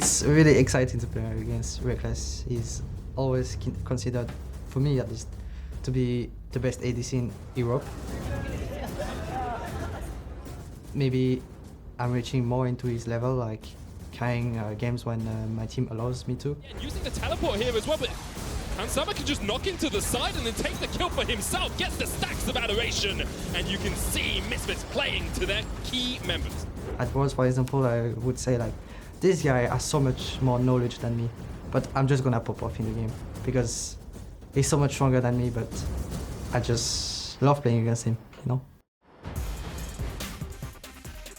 It's really exciting to play against Rekkles. He's always considered, for me at least, to be the best ADC in Europe. Maybe I'm reaching more into his level, like carrying games when my team allows me to. Yeah, using the teleport here as well, but Hansama can just knock into the side and then take the kill for himself, gets the stacks of adoration, and you can see Misfits playing to their key members. At Worlds, for example, I would say like, this guy has so much more knowledge than me, but I'm just gonna pop off in the game because he's so much stronger than me, but I just love playing against him, you know?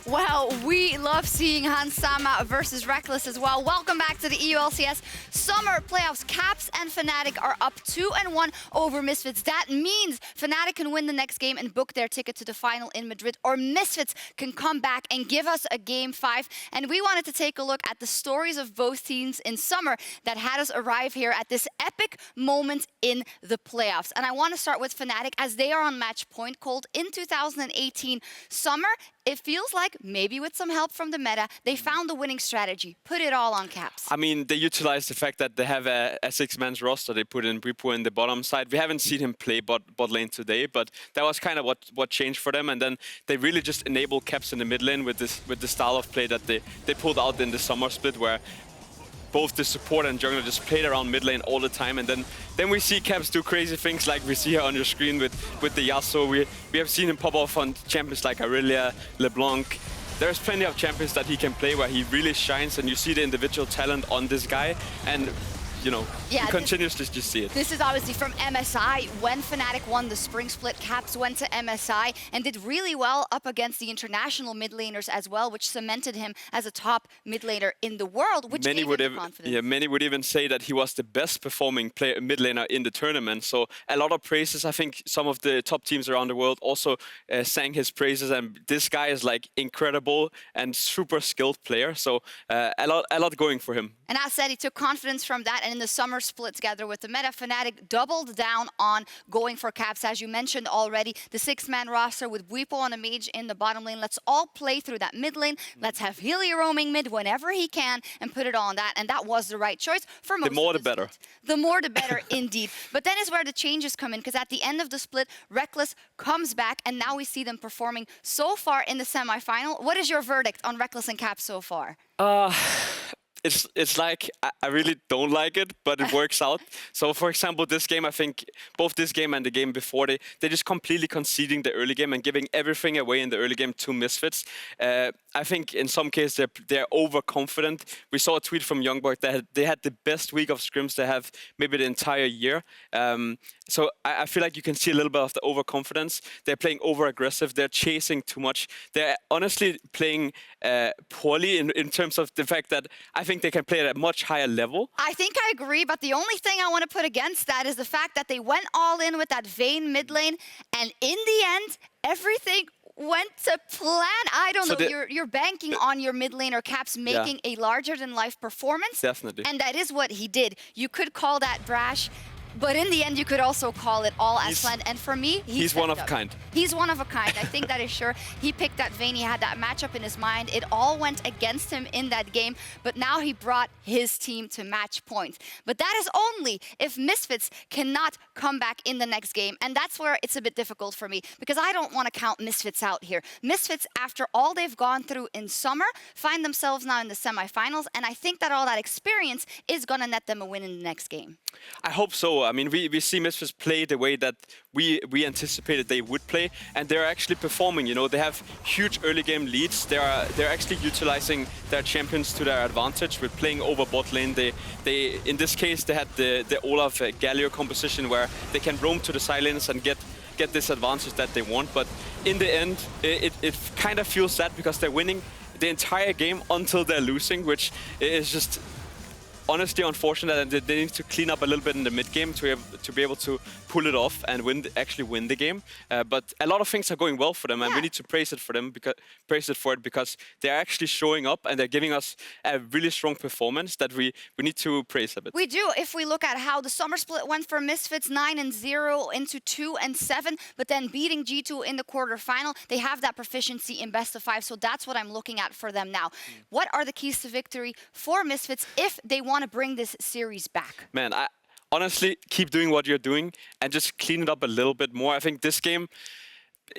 Well, we love seeing Hansama versus Rekkles as well. Welcome back to the EU LCS Summer Playoffs. Caps and Fnatic are up 2-1 over Misfits. That means Fnatic can win the next game and book their ticket to the final in Madrid, or Misfits can come back and give us a Game 5. And we wanted to take a look at the stories of both teams in summer that had us arrive here at this epic moment in the playoffs. And I want to start with Fnatic as they are on match point. Kold, in 2018 summer, it feels like maybe with some help from the meta, they found the winning strategy. Put it all on Caps. I mean, they utilize the fact that they have a six-man roster. They put in Bwipo in the bottom side. We haven't seen him play bot lane today, but that was kind of what changed for them. And then they really just enable Caps in the mid lane with the style of play that they pulled out in the summer split, where both the support and jungler just played around mid lane all the time, and then we see Caps do crazy things like we see here on your screen with the Yasuo. We have seen him pop off on champions like Aurelia, Leblanc. There's plenty of champions that he can play where he really shines, and you see the individual talent on this guy, and you know, yeah, you continuously just see it. This is obviously from MSI. When Fnatic won the spring split, Caps went to MSI and did really well up against the international mid laners as well, which cemented him as a top mid laner in the world, which gave him the confidence. Yeah, many would even say that he was the best performing mid laner in the tournament. So a lot of praises. I think some of the top teams around the world also sang his praises, and this guy is like incredible and super skilled player. So a lot going for him. And as said, he took confidence from that, and in the summer split together with the meta, Fnatic doubled down on going for Caps, as you mentioned already. The six-man roster with Bwipo on a mage in the bottom lane. Let's all play through that mid lane. Let's have Hilly roaming mid whenever he can and put it all on that. And that was the right choice for most. The more the better. The more the better, indeed. But then is where the changes come in, because at the end of the split, Rekkles comes back, and now we see them performing so far in the semifinal. What is your verdict on Rekkles and Caps so far? It's like, I really don't like it, but it works out. So for example, this game, I think both this game and the game before, they just completely conceding the early game and giving everything away in the early game to Misfits. I think in some cases they're overconfident. We saw a tweet from Youngboy that they had the best week of scrims they have maybe the entire year. So I feel like you can see a little bit of the overconfidence. They're playing over-aggressive. They're chasing too much. They're honestly playing poorly in terms of the fact that I think they can play at a much higher level. I think I agree, but the only thing I want to put against that is the fact that they went all in with that Vayne mid lane, and in the end, everything went to plan. I don't know, you're banking on your mid laner Caps making a larger-than-life performance. Definitely. And that is what he did. You could call that brash, but in the end, you could also call it all as planned. And for me, he's one of a kind. He's one of a kind. I think that is sure. He picked that Vayne. He had that matchup in his mind. It all went against him in that game. But now he brought his team to match point. But that is only if Misfits cannot come back in the next game. And that's where it's a bit difficult for me, because I don't want to count Misfits out here. Misfits, after all they've gone through in summer, find themselves now in the semifinals. And I think that all that experience is going to net them a win in the next game. I hope so. I mean, we see Misfits play the way that we anticipated they would play, and they're actually performing. You know, they have huge early game leads. They're actually utilizing their champions to their advantage with playing over bot lane. They in this case they had the Olaf Galio composition where they can roam to the silence and get this advantage that they want. But in the end, it kind of feels that because they're winning the entire game until they're losing, which is just honestly unfortunate, and they need to clean up a little bit in the mid game to be able to pull it off and actually win the game. But a lot of things are going well for them, and we need to praise it for it because they're actually showing up and they're giving us a really strong performance that we need to praise a bit. We do. If we look at how the summer split went for Misfits, 9-0 into 2-7, but then beating G2 in the quarterfinal, they have that proficiency in best of 5. So that's what I'm looking at for them now. What are the keys to victory for Misfits if they want to bring this series back? Man, honestly, keep doing what you're doing and just clean it up a little bit more. I think this game,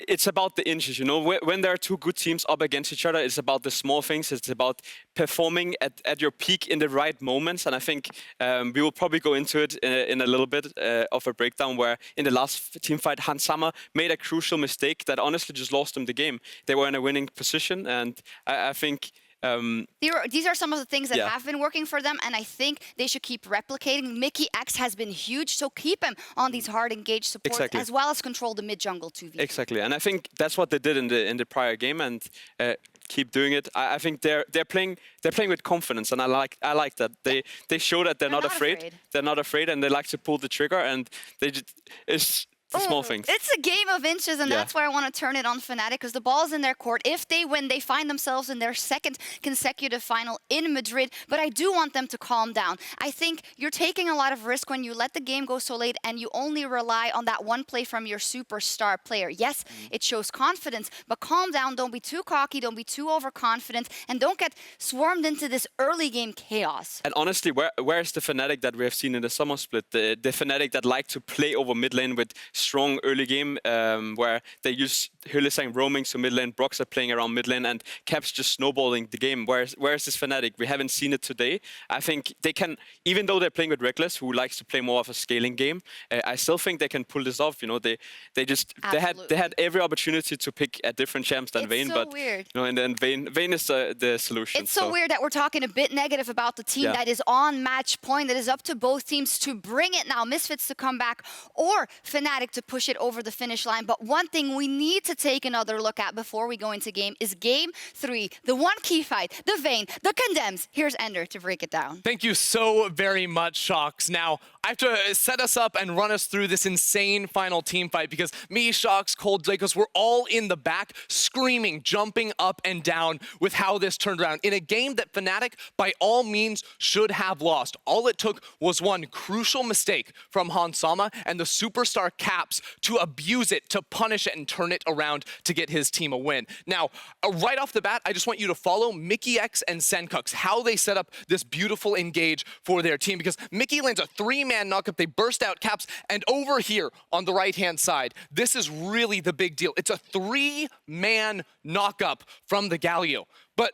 it's about the inches, you know. When there are two good teams up against each other, it's about the small things. It's about performing at your peak in the right moments. And I think we will probably go into it in a little bit of a breakdown where in the last team fight, Hansama made a crucial mistake that honestly just lost them the game. They were in a winning position, and I think... these are some of the things that have been working for them, and I think they should keep replicating. Mikyx has been huge, so keep him on these hard engaged supports as well as control the mid jungle 2v. Exactly, and I think that's what they did in the prior game, and keep doing it. I think they're playing with confidence, and I like that. They show that they're not afraid. They're not afraid, and they like to pull the trigger, and it's the small things. It's a game of inches, and that's why I want to turn it on Fnatic, because the ball's in their court. If they win, they find themselves in their second consecutive final in Madrid, but I do want them to calm down. I think you're taking a lot of risk when you let the game go so late and you only rely on that one play from your superstar player. Yes, it shows confidence, but calm down. Don't be too cocky. Don't be too overconfident, and don't get swarmed into this early game chaos. And honestly, where is the Fnatic that we have seen in the summer split? The Fnatic that like to play over mid lane with strong early game where they use Hylissang roaming to mid lane, Broxah playing around mid lane, and Caps just snowballing the game. Where is this Fnatic? We haven't seen it today. I think they can, even though they're playing with Rekkles, who likes to play more of a scaling game, I still think they can pull this off. You know, they had every opportunity to pick a different champs than Vayne, but weird. You know, and then Vayne is the solution. It's so weird that we're talking a bit negative about the team that is on match point. That is up to both teams to bring it now. Misfits to come back or Fnatic to push it over the finish line. But one thing we need to take another look at before we go into game is game 3, the one key fight, the Vayne, the Condemns. Here's Ender to break it down. Thank you so very much, Sjokz. Now, I have to set us up and run us through this insane final team fight because me, Sjokz, Kold, Drakos, we're all in the back screaming, jumping up and down with how this turned around in a game that Fnatic, by all means, should have lost. All it took was one crucial mistake from Hansama and the superstar Caps to abuse it, to punish it, and turn it around to get his team a win. Now, right off the bat, I just want you to follow Mikyx and Sencux, how they set up this beautiful engage for their team, because Mikyx lands a 3-man knockup, they burst out Caps, and over here on the right-hand side, this is really the big deal. It's a 3-man knockup from the Galio. But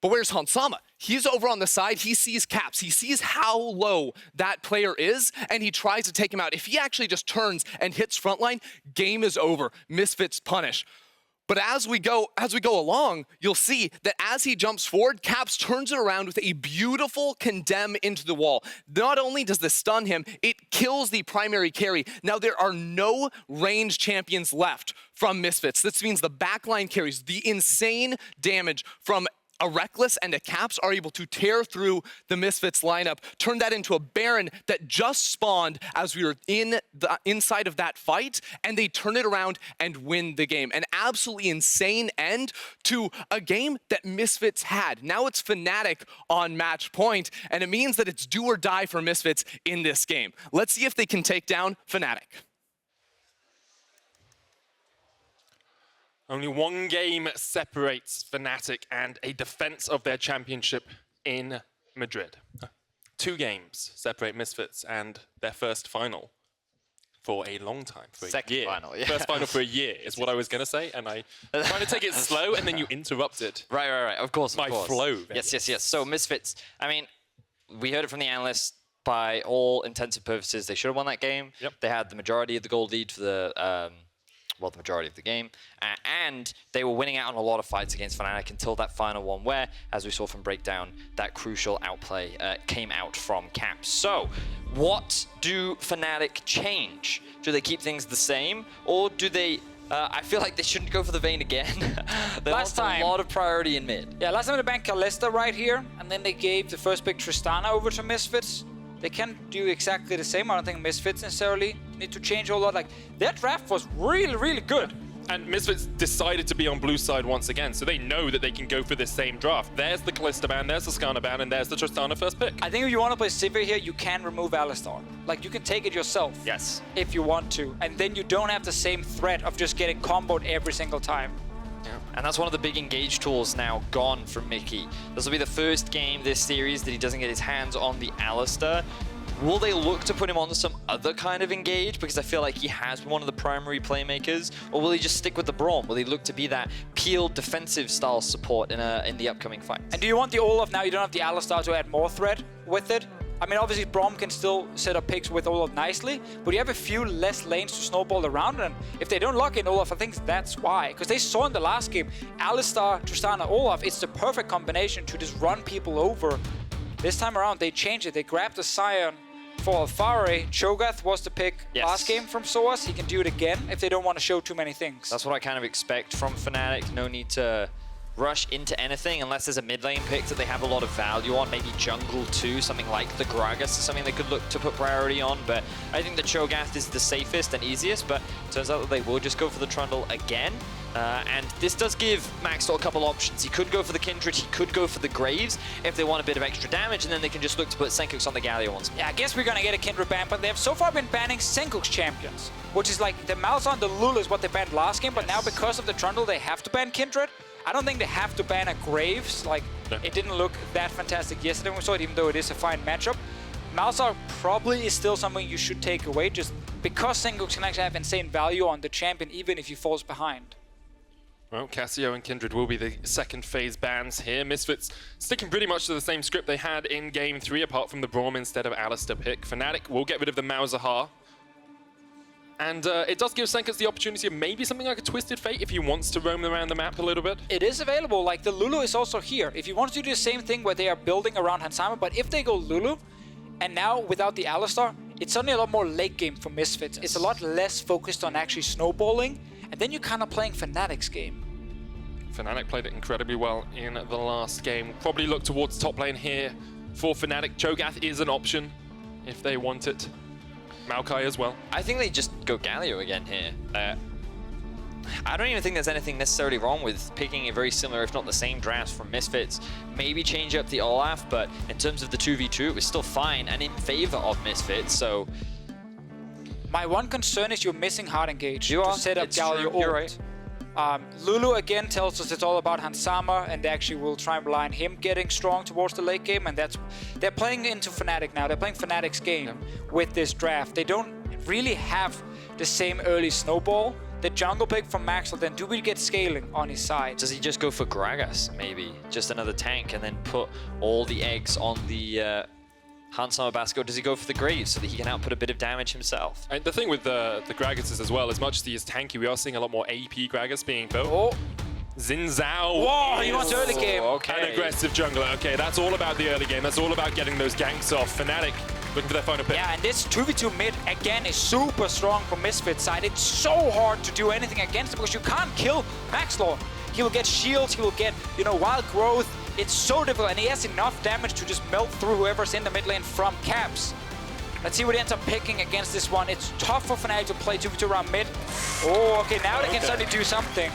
where's Hansama? He's over on the side, he sees Caps, he sees how low that player is, and he tries to take him out. If he actually just turns and hits frontline, game is over. Misfits punish. But as we go along, you'll see that as he jumps forward, Caps turns it around with a beautiful condemn into the wall. Not only does this stun him, it kills the primary carry. Now there are no range champions left from Misfits. This means the backline carries, the insane damage from a Rekkles and a Caps are able to tear through the Misfits lineup, turn that into a Baron that just spawned as we were inside of that fight, and they turn it around and win the game. An absolutely insane end to a game that Misfits had. Now it's Fnatic on match point, and it means that it's do or die for Misfits in this game. Let's see if they can take down Fnatic. Only one game separates Fnatic and a defense of their championship in Madrid. 2 games separate Misfits and their first final for a long time. For Second a year. final, yeah. First final for a year is what I was going to say, and I trying to take it slow, and then you interrupted. Right. Of course. My flow. Yes. So Misfits, I mean, we heard it from the Analyst. By all intents and purposes, they should have won that game. Yep. They had the majority of the gold lead for the the majority of the game. And they were winning out on a lot of fights against Fnatic until that final one where, as we saw from Breakdown, that crucial outplay came out from Caps. So, what do Fnatic change? Do they keep things the same? Or do they I feel like they shouldn't go for the Vayne again. They Last lost time. a lot of priority in mid. Yeah, last time they banned Alistar right here, and then they gave the first pick Tristana over to Misfits. They can do exactly the same. I don't think Misfits necessarily need to change a whole lot. Like, their draft was really, really good. And Misfits decided to be on blue side once again, so they know that they can go for this same draft. There's the Kalista ban, there's the Skarner ban, and there's the Tristana first pick. I think if you want to play Sivir here, you can remove Alistar. Like, you can take it yourself. Yes. If you want to. And then you don't have the same threat of just getting comboed every single time. And that's one of the big engage tools now gone from Mikyx. This will be the first game this series that he doesn't get his hands on the Alistar. Will they look to put him onto some other kind of engage? Because I feel like he has been one of the primary playmakers. Or will he just stick with the Braum? Will he look to be that peeled defensive style support in the upcoming fight? And do you want the Olaf now? You don't have the Alistar to add more threat with it. I mean, obviously, Braum can still set up picks with Olaf nicely, but you have a few less lanes to snowball around, and if they don't lock in Olaf, I think that's why. Because they saw in the last game, Alistar, Tristana, Olaf, it's the perfect combination to just run people over. This time around, they changed it. They grabbed the Sion for Alphari. Sjokz was the pick last game from sOAZ. He can do it again if they don't want to show too many things. That's what I kind of expect from Fnatic. No need to rush into anything unless there's a mid lane pick that they have a lot of value on. Maybe jungle too, something like the Gragas is something they could look to put priority on. But I think the Sjokz is the safest and easiest, but it turns out that they will just go for the Trundle again. And this does give Maxlore a couple options. He could go for the Kindred, he could go for the Graves if they want a bit of extra damage, and then they can just look to put Sencux on the Galio once more. Yeah, I guess we're gonna get a Kindred ban, but they have so far been banning Sencux champions, which is like the Malzahn and the Lulu is what they banned last game, but now because of the Trundle, they have to ban Kindred. I don't think they have to ban a Graves. Like, it didn't look that fantastic yesterday when we saw it, even though it is a fine matchup. Malzahn probably is still something you should take away, just because Sencux can actually have insane value on the champion, even if he falls behind. Well, Cassio and Kindred will be the second phase bans here. Misfits sticking pretty much to the same script they had in Game 3, apart from the Braum instead of Alistar pick. Fnatic will get rid of the Malzahn. And it does give Sencux the opportunity of maybe something like a Twisted Fate if he wants to roam around the map a little bit. It is available, like the Lulu is also here. If you want to do the same thing where they are building around Hansama, but if they go Lulu, and now without the Alistar, it's suddenly a lot more late game for Misfits. It's a lot less focused on actually snowballing, and then you're kind of playing Fnatic's game. Fnatic played it incredibly well in the last game. Probably look towards top lane here for Fnatic. Sjokz is an option if they want it. Maokai as well. I think they just go Galio again here. I don't even think there's anything necessarily wrong with picking a very similar, if not the same drafts from Misfits. Maybe change up the Olaf, but in terms of the 2v2, it was still fine and in favor of Misfits, so... My one concern is you're missing hard engage You to are. set up It's Galio true. ult. You're right. Lulu again tells us it's all about Hansama, and they actually will try and rely on him getting strong towards the late game, and they're playing into Fnatic now. They're playing Fnatic's game with this draft. They don't really have the same early snowball. The jungle pick from Maxlore, then do we get scaling on his side? Does he just go for Gragas, maybe? Just another tank and then put all the eggs on the Hansama basket, or does he go for the Graves so that he can output a bit of damage himself? And the thing with the Gragas as well, as much as he is tanky, we are seeing a lot more AP Gragas being built. Oh, Xinzhao. Whoa, he wants early game. An aggressive jungler. Okay, that's all about the early game. That's all about getting those ganks off. Fnatic looking for their final pick. yeah, and this 2v2 mid, again, is super strong from Misfits side. It's so hard to do anything against him because you can't kill Maxlore. He will get shields, he will get, wild growth. It's so difficult, and he has enough damage to just melt through whoever's in the mid lane from Caps. Let's see what he ends up picking against this one. It's tough for Fnatic to play 2v2 around mid. Oh, okay, now they can suddenly do something.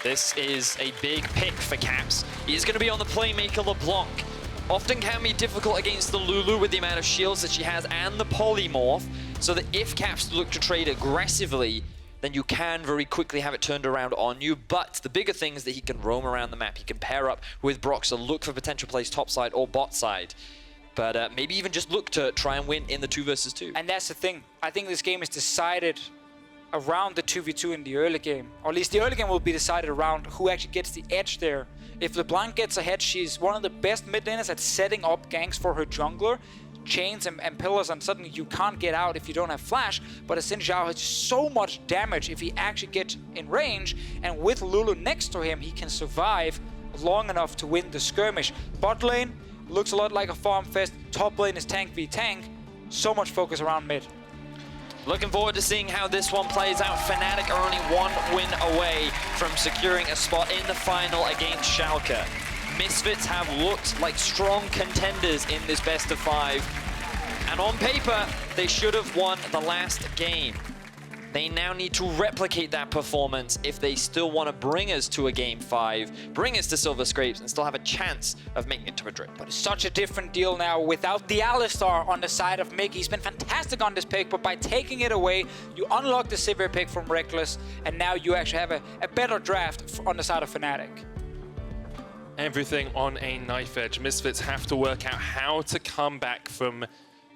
This is a big pick for Caps. He's going to be on the playmaker LeBlanc. Often can be difficult against the Lulu with the amount of shields that she has and the polymorph, so that if Caps look to trade aggressively, then you can very quickly have it turned around on you. But the bigger thing is that he can roam around the map. He can pair up with Broxah, look for potential plays top side or bot side. But maybe even just look to try and win in the 2 versus 2. And that's the thing. I think this game is decided around the 2v2 in the early game. Or at least the early game will be decided around who actually gets the edge there. If Leblanc gets ahead, she's one of the best mid laners at setting up ganks for her jungler. Chains and pillars, and suddenly you can't get out if you don't have flash, but Xinzhao has so much damage if he actually gets in range, and with Lulu next to him, he can survive long enough to win the skirmish. Bot lane looks a lot like a farm fest, top lane is tank v tank, so much focus around mid. Looking forward to seeing how this one plays out. Fnatic are only one win away from securing a spot in the final against Schalke. Misfits have looked like strong contenders in this best of 5. And on paper, they should have won the last game. They now need to replicate that performance if they still want to bring us to a Game 5, bring us to Silver Scrapes, and still have a chance of making it to Madrid. But it's such a different deal now without the Alistar on the side of Mikyx. He's been fantastic on this pick, but by taking it away, you unlock the Sivir pick from Rekkles, and now you actually have a better draft on the side of Fnatic. Everything on a knife edge. Misfits have to work out how to come back from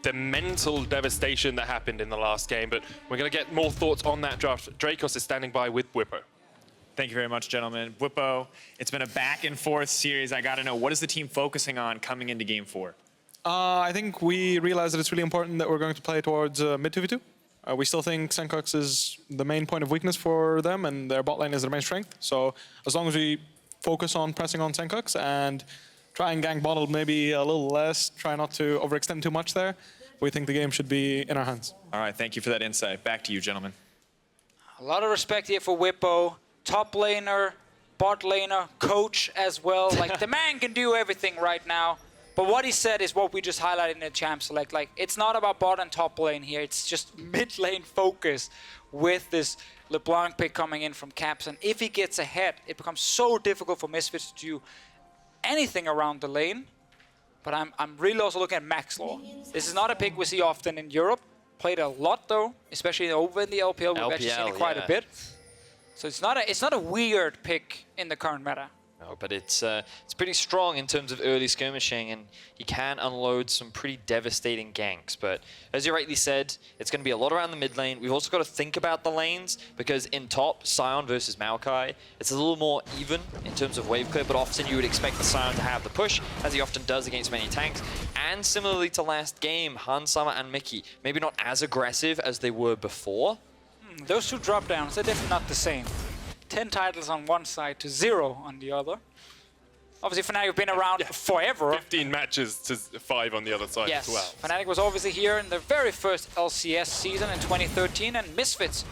the mental devastation that happened in the last game, but we're going to get more thoughts on that draft. Drakos is standing by with Bwipo. Thank you very much, gentlemen. Bwipo, it's been a back and forth series. I got to know, what is the team focusing on coming into Game 4? I think we realize that it's really important that we're going to play towards mid 2v2. We still think Sencux is the main point of weakness for them, and their bot lane is their main strength. So as long as we focus on pressing on Sencux and try and gank bottle maybe a little less, try not to overextend too much there, we think the game should be in our hands. All right, thank you for that insight. Back to you, gentlemen. A lot of respect here for Bwipo. Top laner, bot laner, coach as well. Like, the man can do everything right now. But what he said is what we just highlighted in the champ select. Like, it's not about bot and top lane here. It's just mid lane focus with this Leblanc pick coming in from Caps. And if he gets ahead, it becomes so difficult for Misfits to do anything around the lane. But I'm really also looking at Maxlore. This is not a pick we see often in Europe. Played a lot though, especially over in the LPL. We've actually seen it quite a bit. So it's not a weird pick in the current meta. No, but it's pretty strong in terms of early skirmishing, and he can unload some pretty devastating ganks. But as you rightly said, it's going to be a lot around the mid lane. We've also got to think about the lanes, because in top, Sion versus Maokai, it's a little more even in terms of wave clear, but often you would expect the Sion to have the push, as he often does against many tanks. And similarly to last game, Hansama and Mikyx, maybe not as aggressive as they were before. Those two drop downs, they're definitely not the same. 10 titles on one side to 0 on the other. Obviously, Fnatic have been around forever. 15 matches to 5 on the other side as well. Fnatic was obviously here in their very first LCS season in 2013, and Misfits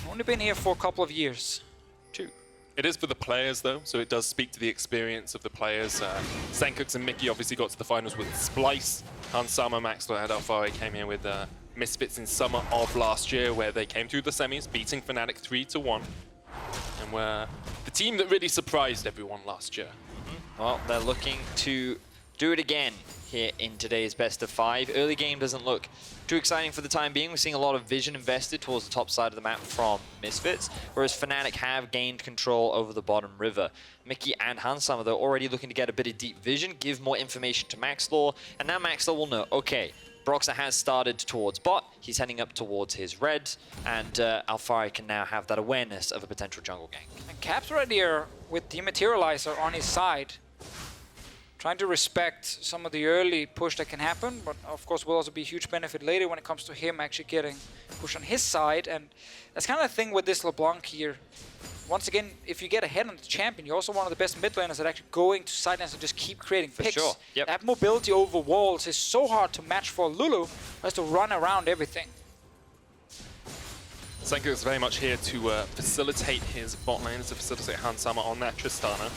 only been here for a couple of years, too. It is for the players, though, so it does speak to the experience of the players. Sencux and Mikyx obviously got to the finals with Splice. Hansama, Maxlore, and Alphari came here with Misfits in summer of last year, where they came through the semis, beating Fnatic 3-1. And were the team that really surprised everyone last year. Well, they're looking to do it again here in today's best of 5. Early game doesn't look too exciting for the time being. We're seeing a lot of vision invested towards the top side of the map from Misfits, whereas Fnatic have gained control over the bottom river. Mikyx and Hansama, they're already looking to get a bit of deep vision, give more information to Maxlore, and now Maxlore will know, okay, Broxah has started towards bot, he's heading up towards his red, and Alphari can now have that awareness of a potential jungle gank. And Caps right here with Dematerializer on his side, trying to respect some of the early push that can happen, but of course will also be a huge benefit later when it comes to him actually getting push on his side. And that's kind of the thing with this Leblanc here. Once again, if you get ahead on the champion, you're also one of the best mid laners that actually going to side lanes and just keep creating picks. For sure. Yep. That mobility over walls is so hard to match for Lulu, who has to run around everything. Sencux is very much here to facilitate his bot lane, to facilitate Hansama on that Tristana.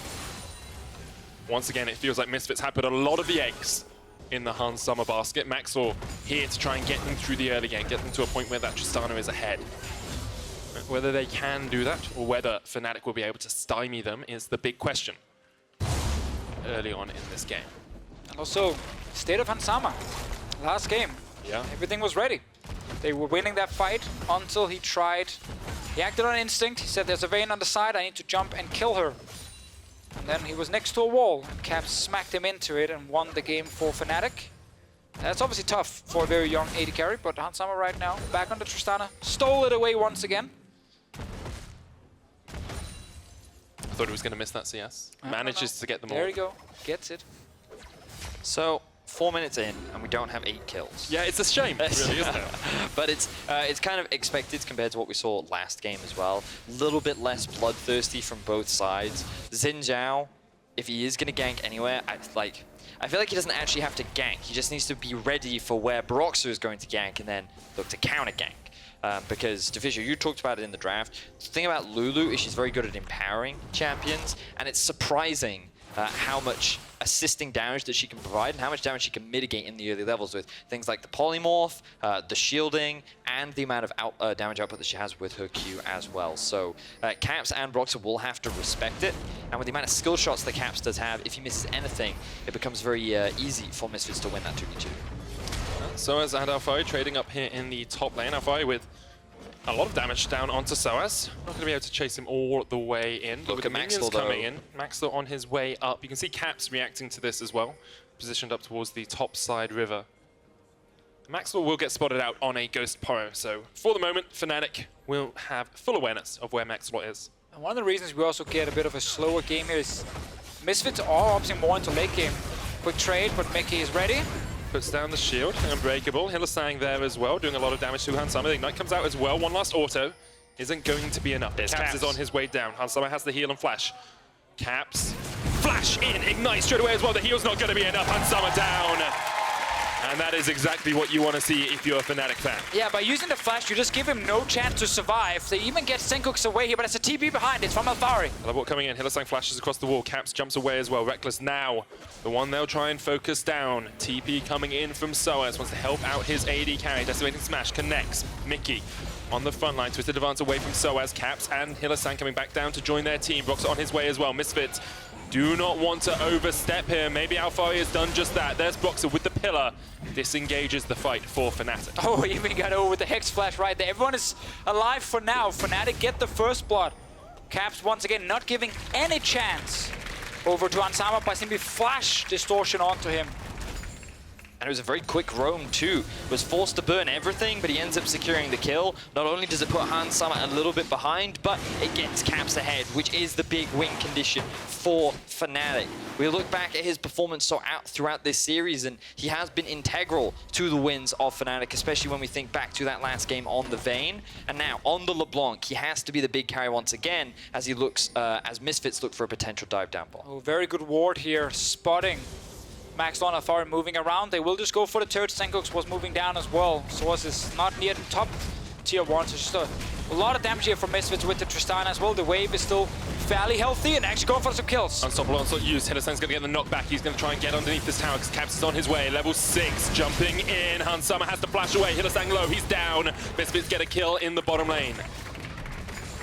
Once again, it feels like Misfits have put a lot of the eggs in the Hansama basket. Maxlore here to try and get them through the early game, get them to a point where that Tristana is ahead. Whether they can do that, or whether Fnatic will be able to stymie them, is the big question early on in this game. And also, state of Hansama. Last game, everything was ready. They were winning that fight until he tried. He acted on instinct. He said, there's a Vayne on the side, I need to jump and kill her. And then he was next to a wall, and Caps smacked him into it and won the game for Fnatic. That's obviously tough for a very young AD carry, but Hansama right now, back on the Tristana, stole it away once again. I thought he was going to miss that CS. Manages to get them all. There you go, gets it. So, 4 minutes in, and we don't have 8 kills. Yeah, it's a shame, really, isn't it? But it's kind of expected compared to what we saw last game as well. A little bit less bloodthirsty from both sides. Xinzhao, if he is going to gank anywhere, I feel like he doesn't actually have to gank. He just needs to be ready for where Broxah is going to gank and then look to counter gank. because Deficio, you talked about it in the draft. The thing about Lulu is she's very good at empowering champions, and it's surprising how much assisting damage that she can provide and how much damage she can mitigate in the early levels with things like the polymorph, the shielding, and the amount of damage output that she has with her Q as well. So Caps and Broxah will have to respect it, and with the amount of skill shots that Caps does have, if he misses anything, it becomes very easy for Misfits to win that 2v2. sOAZ and Alphari trading up here in the top lane. Alphari with a lot of damage down onto sOAZ. Not going to be able to chase him all the way in. But Look with the at minions Maxlore, coming in, Maxlore on his way up. You can see Caps reacting to this as well, positioned up towards the top side river. Maxlore will get spotted out on a Ghost Poro, so for the moment, Fnatic will have full awareness of where Maxlore is. And one of the reasons we also get a bit of a slower game here is Misfits are opting more into late game. Quick trade, but Mikyx is ready. Puts down the shield, unbreakable. Hylissang there as well, doing a lot of damage to Hansama. The Ignite comes out as well. One last auto isn't going to be enough. Caps is on his way down. Hansama has the heal and flash. Caps, flash in, Ignite straight away as well. The heal's not going to be enough. Hansama down. And that is exactly what you want to see if you're a Fnatic fan. Yeah, by using the flash, you just give him no chance to survive. They even get Sencux away here, but it's a TP behind. It's from Alphari. Teleport coming in. Hylissang flashes across the wall. Caps jumps away as well. Rekkles now, the one they'll try and focus down. TP coming in from sOAZ. Wants to help out his AD carry. Decimating Smash connects. Mikyx on the front line. Twisted advance away from sOAZ. Caps and Hylissang coming back down to join their team. Broxah on his way as well. Misfits do not want to overstep here. Maybe Alphari has done just that. There's Broxah with the pillar. Disengages the fight for Fnatic. Oh, even got over with the Hex Flash right there. Everyone is alive for now. Fnatic get the first blood. Caps once again not giving any chance over to Hansama by simply flash distortion onto him. And it was a very quick roam too. Was forced to burn everything, but he ends up securing the kill. Not only does it put Hansama a little bit behind, but it gets Caps ahead, which is the big win condition for Fnatic. We look back at his performance throughout this series, and he has been integral to the wins of Fnatic, especially when we think back to that last game on the Vayne. And now on the Leblanc, he has to be the big carry once again as he looks, as Misfits look for a potential dive down ball. Oh, very good ward here, spotting Maxlore and Alphari moving around. They will just go for the turret. Sencux was moving down as well. sOAZ is not near the top tier 1, so just a lot of damage here from Misfits with the Tristana as well. The wave is still fairly healthy and actually going for some kills. Unstoppable onslaught used. Hylissang's going to get the knockback. He's going to try and get underneath this tower because Caps is on his way. Level 6, jumping in. Hansama has to flash away. Hylissang low, he's down. Misfits get a kill in the bottom lane.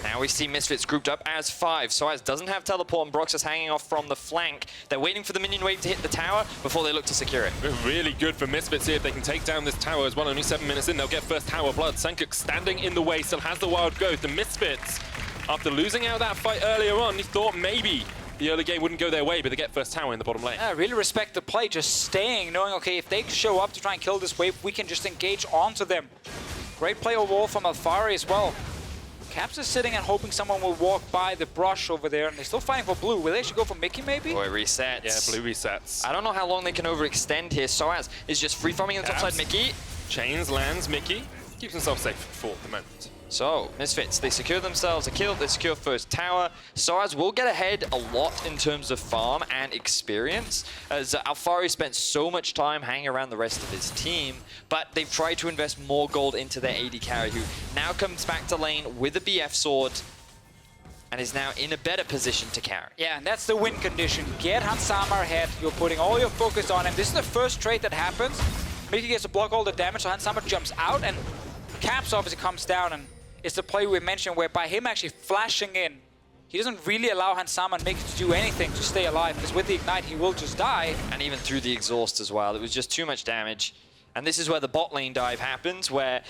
Now we see Misfits grouped up as 5. sOAZ doesn't have teleport and Broxah's hanging off from the flank. They're waiting for the minion wave to hit the tower before they look to secure it. Really good for Misfits here if they can take down this tower as well. Only 7 minutes in, they'll get first tower blood. Sencux standing in the way, still has the wild growth. The Misfits, after losing out that fight earlier on, he thought maybe the early game wouldn't go their way, but they get first tower in the bottom lane. I really respect the play, just staying, knowing, okay, if they show up to try and kill this wave, we can just engage onto them. Great play overall from Alphari as well. Caps is sitting and hoping someone will walk by the brush over there, and they're still fighting for blue. Will they actually go for Mikyx, maybe? Boy, resets. Yeah, blue resets. I don't know how long they can overextend here. sOAZ is just free-farming on the top side. Mikyx. Chains lands Mikyx. Keeps himself safe for the moment. So, Misfits, they secure themselves a kill, they secure first tower. sOAZ will get ahead a lot in terms of farm and experience, as Alphari spent so much time hanging around the rest of his team, but they've tried to invest more gold into their AD carry, who now comes back to lane with a BF sword, and is now in a better position to carry. Yeah, and that's the win condition. Get Hansama ahead, you're putting all your focus on him. This is the first trade that happens. Mikyx gets to block all the damage, so Hansama jumps out, and Caps obviously comes down, and it's the play we mentioned where by him actually flashing in, he doesn't really allow Hansama and Mikyx to do anything to stay alive, because with the Ignite he will just die. And even through the exhaust as well, it was just too much damage. And this is where the bot lane dive happens, where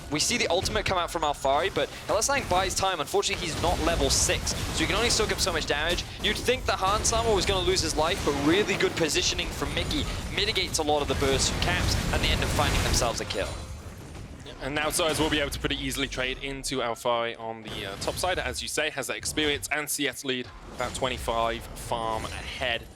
we see the ultimate come out from Alphari, but Alistar buys time. Unfortunately, he's not level 6, so he can only soak up so much damage. You'd think that Hansama was going to lose his life, but really good positioning from Mikyx mitigates a lot of the bursts from Caps, and they end up finding themselves a kill. And now sOAZ will be able to pretty easily trade into Alphari on the top side. As you say, has that experience and CS lead, about 25 farm ahead.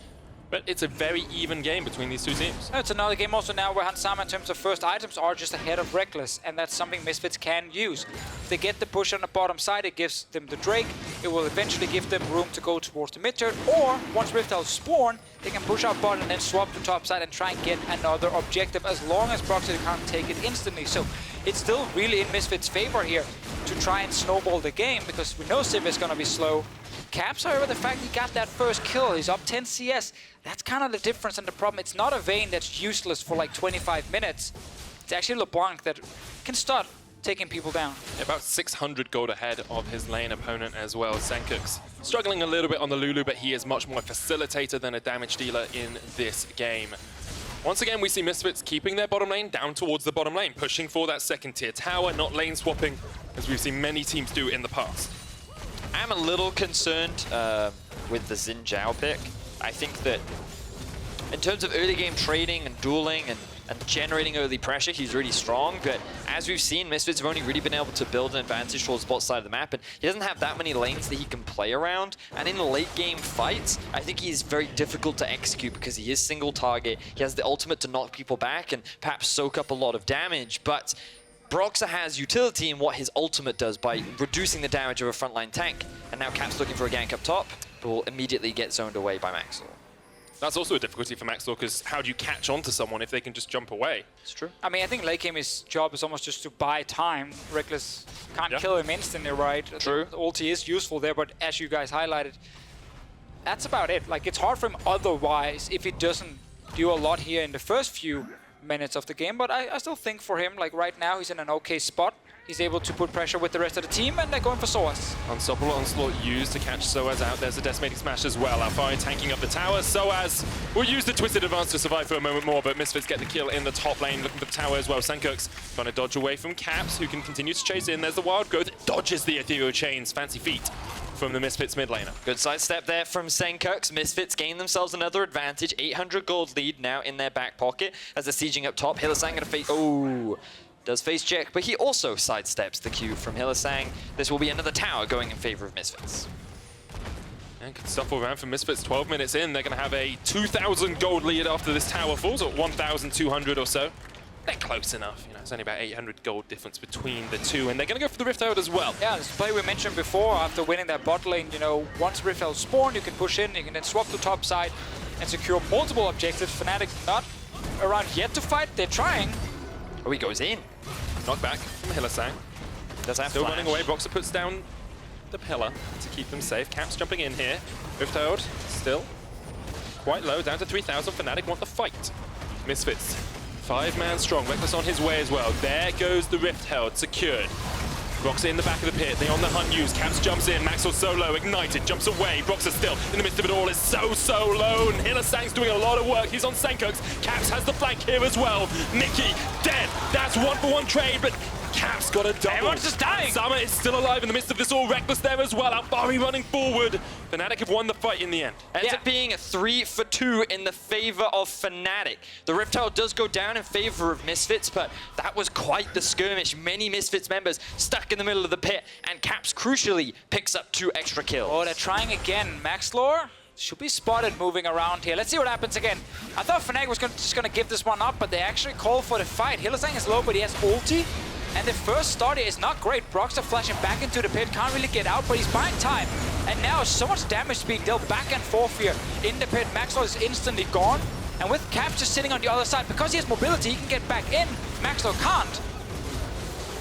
But it's a very even game between these two teams. It's another game also now where Hansama in terms of first items are just ahead of Rekkles, and that's something Misfits can use. If they get the push on the bottom side, it gives them the Drake. It will eventually give them room to go towards the mid turret, or once Rift Elves spawn, they can push out bottom and then swap to top side and try and get another objective, as long as Broxah can't take it instantly. So it's still really in Misfits' favor here to try and snowball the game, because we know Sivir is going to be slow. Caps, however, the fact he got that first kill, he's up 10 CS, that's kind of the difference and the problem. It's not a Vayne that's useless for like 25 minutes. It's actually Leblanc that can start taking people down. About 600 gold ahead of his lane opponent as well. Sencux struggling a little bit on the Lulu, but he is much more a facilitator than a damage dealer in this game. Once again, we see Misfits keeping their bottom lane down towards the bottom lane, pushing for that second tier tower, not lane swapping, as we've seen many teams do in the past. I'm a little concerned with the Xinzhao pick. I think that in terms of early game trading and dueling and generating early pressure, he's really strong, but as we've seen, Misfits have only really been able to build an advantage towards the bot side of the map, and he doesn't have that many lanes that he can play around, and in late game fights, I think he's very difficult to execute because he is single target, he has the ultimate to knock people back and perhaps soak up a lot of damage, but Broxah has utility in what his ultimate does by reducing the damage of a frontline tank, and now Cap's looking for a gank up top, but will immediately get zoned away by Maxlore. That's also a difficulty for Maxlore, because how do you catch on to someone if they can just jump away? It's true. I mean, I think late game, his job is almost just to buy time. Rekkles can't kill him instantly, right? True. The ulti is useful there, but as you guys highlighted, that's about it. Like, it's hard for him otherwise if he doesn't do a lot here in the first few minutes of the game, but I still think for him, like right now, he's in an okay spot. He's able to put pressure with the rest of the team, and they're going for sOAZ. Unstoppable Onslaught used to catch sOAZ out. There's a Decimating Smash as well. Alphari tanking up the tower. sOAZ will use the Twisted Advance to survive for a moment more, but Misfits get the kill in the top lane, looking for the tower as well. Sencux trying to dodge away from Caps, who can continue to chase in. There's the Wild Growth, dodges the Ethereal Chains. Fancy feet from the Misfits mid laner. Good sidestep there from Sencux. Misfits gain themselves another advantage. 800 gold lead now in their back pocket as they're sieging up top. Hylissang gonna face... Oh! Does face check, but he also sidesteps the Q from Hylissang. This will be another tower going in favor of Misfits. And good stuff all around for Misfits. 12 minutes in, they're going to have a 2,000 gold lead after this tower falls, or 1,200 or so. They're close enough, you know, it's only about 800 gold difference between the two, and they're going to go for the Rift Herald as well. Yeah, this play we mentioned before, after winning that bot lane, you know, once Rift Herald spawn, you can push in, you can then swap to top side and secure multiple objectives. Fnatic not around yet to fight, they're trying. Oh, he goes in. Knockback from Hylissang. Does have Still flash. running away. Broxah puts down the pillar to keep them safe. Caps jumping in here. Rift Herald still quite low, down to 3,000. Fnatic want the fight. Misfits, 5-man strong. Rekkles on his way as well. There goes the Rift Herald, secured. Broxah in the back of the pit. They on the hunt use. Caps jumps in. Maxwell solo. Ignited. Jumps away. Broxah still in the midst of it all. It's so low. And Hylissang's doing a lot of work. He's on Sencux. Caps has the flank here as well. Mikyx dead. That's 1-for-1 trade, but Caps got a double. Everyone's just dying. Summer is still alive in the midst of this all. Rekkles there as well. Alphari running forward. Fnatic have won the fight in the end. Ends up being a 3-for-2 in the favor of Fnatic. The Rift Herald does go down in favor of Misfits, but that was quite the skirmish. Many Misfits members stuck in the middle of the pit, and Caps crucially picks up 2 extra kills. Oh, they're trying again. Maxlore should be spotted moving around here. Let's see what happens again. I thought Fnatic was just going to give this one up, but they actually call for the fight. Hylissang is low, but he has ulti. And the first start is not great. Broxah flashing back into the pit, can't really get out, but he's buying time. And now so much damage being dealt back and forth here in the pit. Maxlore is instantly gone. And with Caps just sitting on the other side, because he has mobility, he can get back in. Maxlore can't.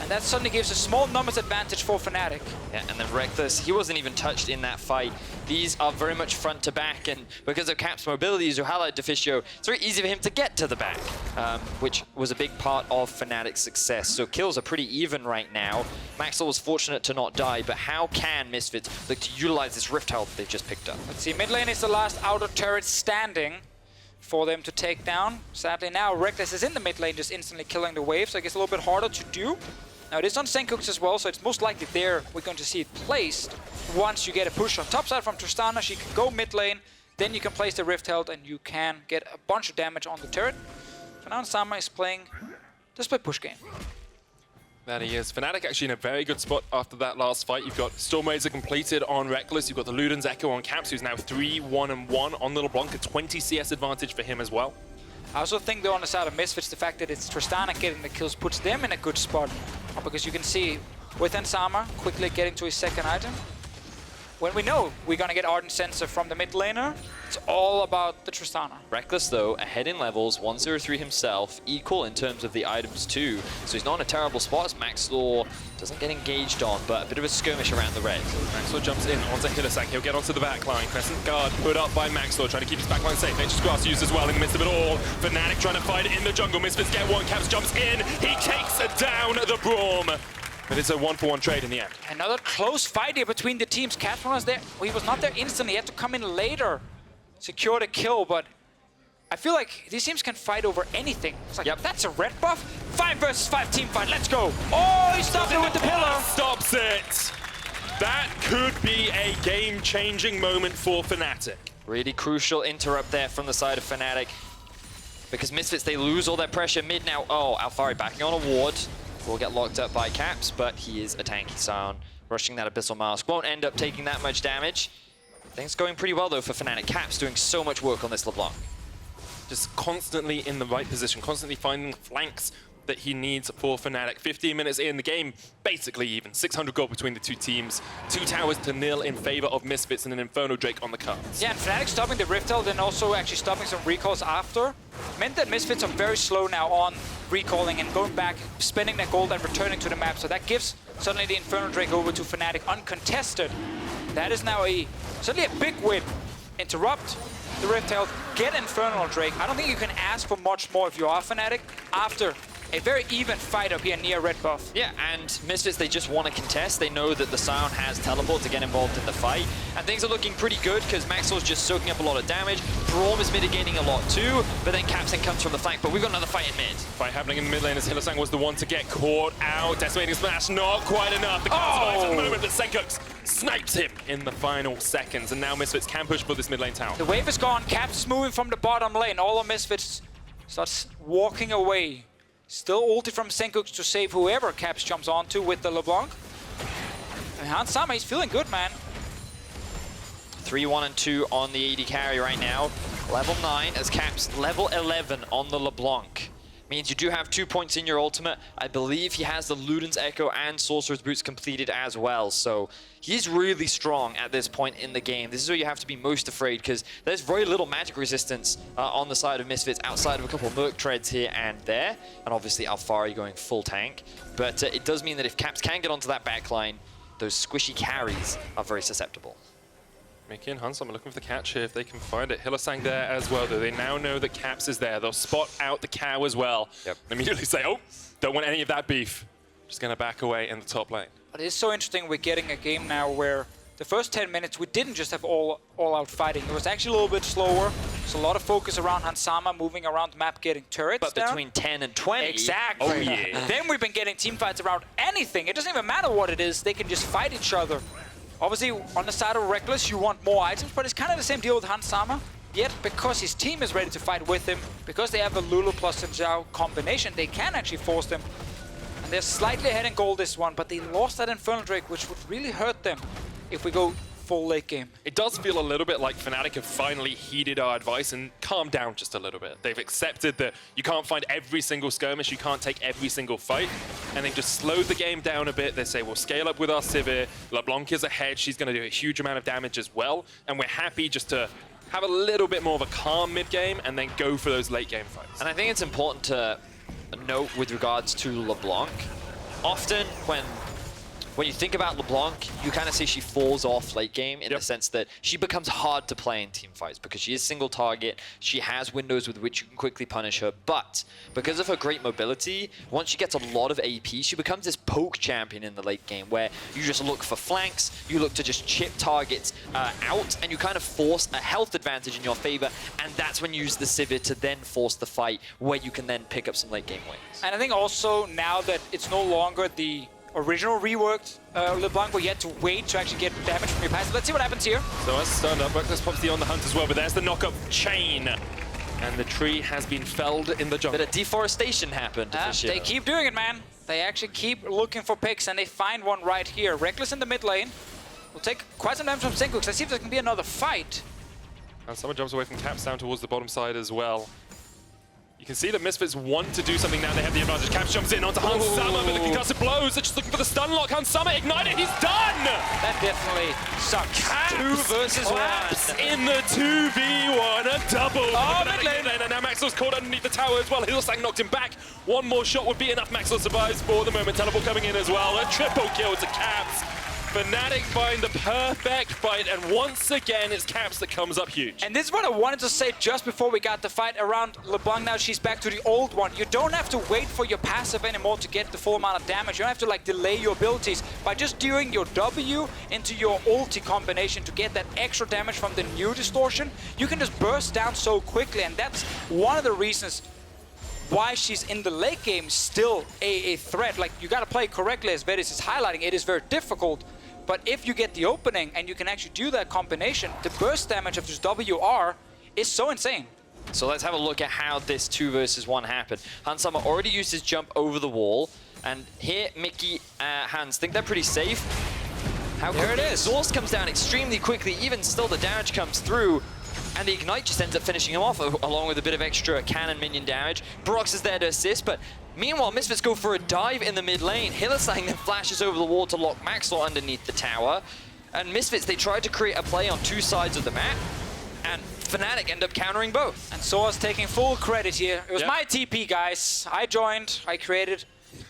And that suddenly gives a small numbers advantage for Fnatic. Yeah, and then Rekkles, he wasn't even touched in that fight. These are very much front to back, and because of Cap's mobility, as you highlight Deficio, it's very easy for him to get to the back, which was a big part of Fnatic's success. So kills are pretty even right now. Maxlore was fortunate to not die, but how can Misfits look to utilize this Rift Herald they've just picked up? Let's see, mid lane is the last outer turret standing for them to take down. Sadly now, Rekkles is in the mid lane, just instantly killing the wave, so it gets a little bit harder to do. Now it is on Sencux as well, so it's most likely there we're going to see it placed. Once you get a push on top side from Tristana, she can go mid lane, then you can place the Rift Herald and you can get a bunch of damage on the turret. For now, Sama is playing the split push game. That he is. Fnatic actually in a very good spot after that last fight. You've got Stormrazor completed on Rekkles. You've got the Luden's Echo on Caps, who's now 3-1-1 on Leblanc. A 20 CS advantage for him as well. I also think though on the side of Misfits, the fact that it's Tristana getting the kills puts them in a good spot. Because you can see with Ensama quickly getting to his second item. when we know we're gonna get Ardent Sensor from the mid laner, it's all about the Tristana. Rekkles, though, ahead in levels, 103 himself, equal in terms of the items too. So he's not in a terrible spot as Maxlore doesn't get engaged on, but a bit of a skirmish around the red. Maxlore jumps in onto Hylissang. He'll get onto the backline. Crescent Guard put up by Maxlore, trying to keep his backline safe. Nature's Grass used as well in the midst of it all. Fnatic trying to fight it in the jungle. Misfits get one. Caps jumps in. He takes down the Braum. But it's a 1-for-1 trade in the end. Another close fight here between the teams. Catron was there. Well, he was not there instantly. He had to come in later, secure the kill. But I feel like these teams can fight over anything. It's like, that's a red buff. 5 versus 5 team fight. Let's go. Oh, he stopped it with the pillar. Stops it. That could be a game-changing moment for Fnatic. Really crucial interrupt there from the side of Fnatic. Because Misfits, they lose all their pressure mid now. Oh, Alphari backing on a ward. Will get locked up by Caps, but he is a tanky Sion. Rushing that Abyssal Mask. Won't end up taking that much damage. Things going pretty well, though, for Fnatic. Caps doing so much work on this LeBlanc. Just constantly in the right position, constantly finding flanks that he needs for Fnatic. 15 minutes in, the game basically even. 600 gold between the two teams. 2 towers to 0 in favor of Misfits and an Inferno Drake on the cards. Yeah, and Fnatic stopping the Rift Herald and also actually stopping some recalls after meant that Misfits are very slow now on recalling and going back, spending their gold and returning to the map. So that gives suddenly the Inferno Drake over to Fnatic uncontested. That is now suddenly a big win. Interrupt the Rift Herald, get Infernal Drake. I don't think you can ask for much more if you are Fnatic after a very even fight up here near red buff. Yeah, and Misfits, they just want to contest. They know that the Sion has teleport to get involved in the fight. And things are looking pretty good because Maxlore's just soaking up a lot of damage. Braum is mitigating a lot too, but then Captain comes from the flank. But we've got another fight in mid. Fight happening in the mid lane as Hylissang was the one to get caught out. Decimating Smash, not quite enough. The cards at the moment, but Sencux snipes him in the final seconds. And now Misfits can push for this mid lane tower. The wave is gone. Caps is moving from the bottom lane. All of Misfits starts walking away. Still ulti from Sencux to save whoever Caps jumps onto with the LeBlanc. And Hans Sama, he's feeling good, man. 3-1 and 2 on the AD carry right now. Level 9 as Caps level 11 on the LeBlanc. Means you do have 2 points in your ultimate. I believe he has the Luden's Echo and Sorcerer's Boots completed as well. So he's really strong at this point in the game. This is where you have to be most afraid because there's very little magic resistance on the side of Misfits outside of a couple of Merc Treads here and there. And obviously Alphari going full tank. But it does mean that if Caps can get onto that backline, those squishy carries are very susceptible. Mikyx and Hans, I'm looking for the catch here if they can find it. Hylissang there as well, though. They now know that Caps is there. They'll spot out the cow as well. Yep. And immediately say, oh, don't want any of that beef. Just going to back away in the top lane. But it's so interesting we're getting a game now where the first 10 minutes we didn't just have all-out fighting. It was actually a little bit slower. There's a lot of focus around Hans Sama moving around the map, getting turrets But down. between 10 and 20... Exactly. Oh, yeah. Then we've been getting team fights around anything. It doesn't even matter what it is. They can just fight each other. Obviously, on the side of Rekkles, you want more items, but it's kind of the same deal with Hans Sama. Yet, because his team is ready to fight with him, because they have a Lulu plus Xinzhao combination, they can actually force them. And they're slightly ahead in gold this one, but they lost that Infernal Drake, which would really hurt them if we go full late game. It does feel a little bit like Fnatic have finally heeded our advice and calmed down just a little bit. They've accepted that you can't find every single skirmish, you can't take every single fight, and they've just slowed the game down a bit. They say, we'll scale up with our Sivir, Leblanc is ahead, she's going to do a huge amount of damage as well, and we're happy just to have a little bit more of a calm mid-game and then go for those late-game fights. And I think it's important to note with regards to LeBlanc, often when you think about LeBlanc, you kind of see she falls off late game in the sense that she becomes hard to play in team fights because she is single target, she has windows with which you can quickly punish her, but because of her great mobility, once she gets a lot of AP, she becomes this poke champion in the late game where you just look for flanks, you look to just chip targets out, and you kind of force a health advantage in your favor, and that's when you use the Sivir to then force the fight where you can then pick up some late game wins. And I think also now that it's no longer the original reworked LeBlanc where you had to wait to actually get damage from your passive. Let's see what happens here. So as stunned up, Rekkles pops the on the hunt as well, but there's the knock-up chain. And the tree has been felled in the jungle. Bit of deforestation happened. They keep doing it, man. They actually keep looking for picks and they find one right here. Rekkles in the mid lane. Will take quite some damage from Sencux. Let's see if there can be another fight. And someone jumps away from Caps down towards the bottom side as well. You can see that Misfits want to do something now. They have the advantage. Caps jumps in onto Hans Sama with the concussive blows. They're just looking for the stun lock. Hans Sama ignited. He's done! That definitely sucks. Caps 2 versus 1. in the 2v1. A double. Oh, Fnatic mid lane. mid lane. And now Maxlore's caught underneath the tower as well. Hylissang knocked him back. One more shot would be enough. Maxlore survives for the moment. Teleport coming in as well. A triple kill to Caps. Fnatic find the perfect fight, and once again, it's Caps that comes up huge. And this is what I wanted to say just before we got the fight around Leblanc. Now she's back to the old one. You don't have to wait for your passive anymore to get the full amount of damage. You don't have to like delay your abilities by just doing your W into your ulti combination to get that extra damage from the new distortion. You can just burst down so quickly, and that's one of the reasons why she's in the late game still a threat. Like, you gotta play correctly, as Vedius is highlighting. It is very difficult. But if you get the opening and you can actually do that combination, the burst damage of this WR is so insane. So let's have a look at how this 2 versus 1 happened. Hans Sama already used his jump over the wall. And here, Mickey, Hans think they're pretty safe. How there it is. Exhaust comes down extremely quickly. Even still, the damage comes through. And the Ignite just ends up finishing him off, along with a bit of extra cannon minion damage. Broxah is there to assist, but meanwhile, Misfits go for a dive in the mid lane. Hylissang then flashes over the wall to lock Maxlore underneath the tower. And Misfits, they tried to create a play on 2 sides of the map, and Fnatic end up countering both. And sOAZ taking full credit here. It was my TP, guys. I joined, I created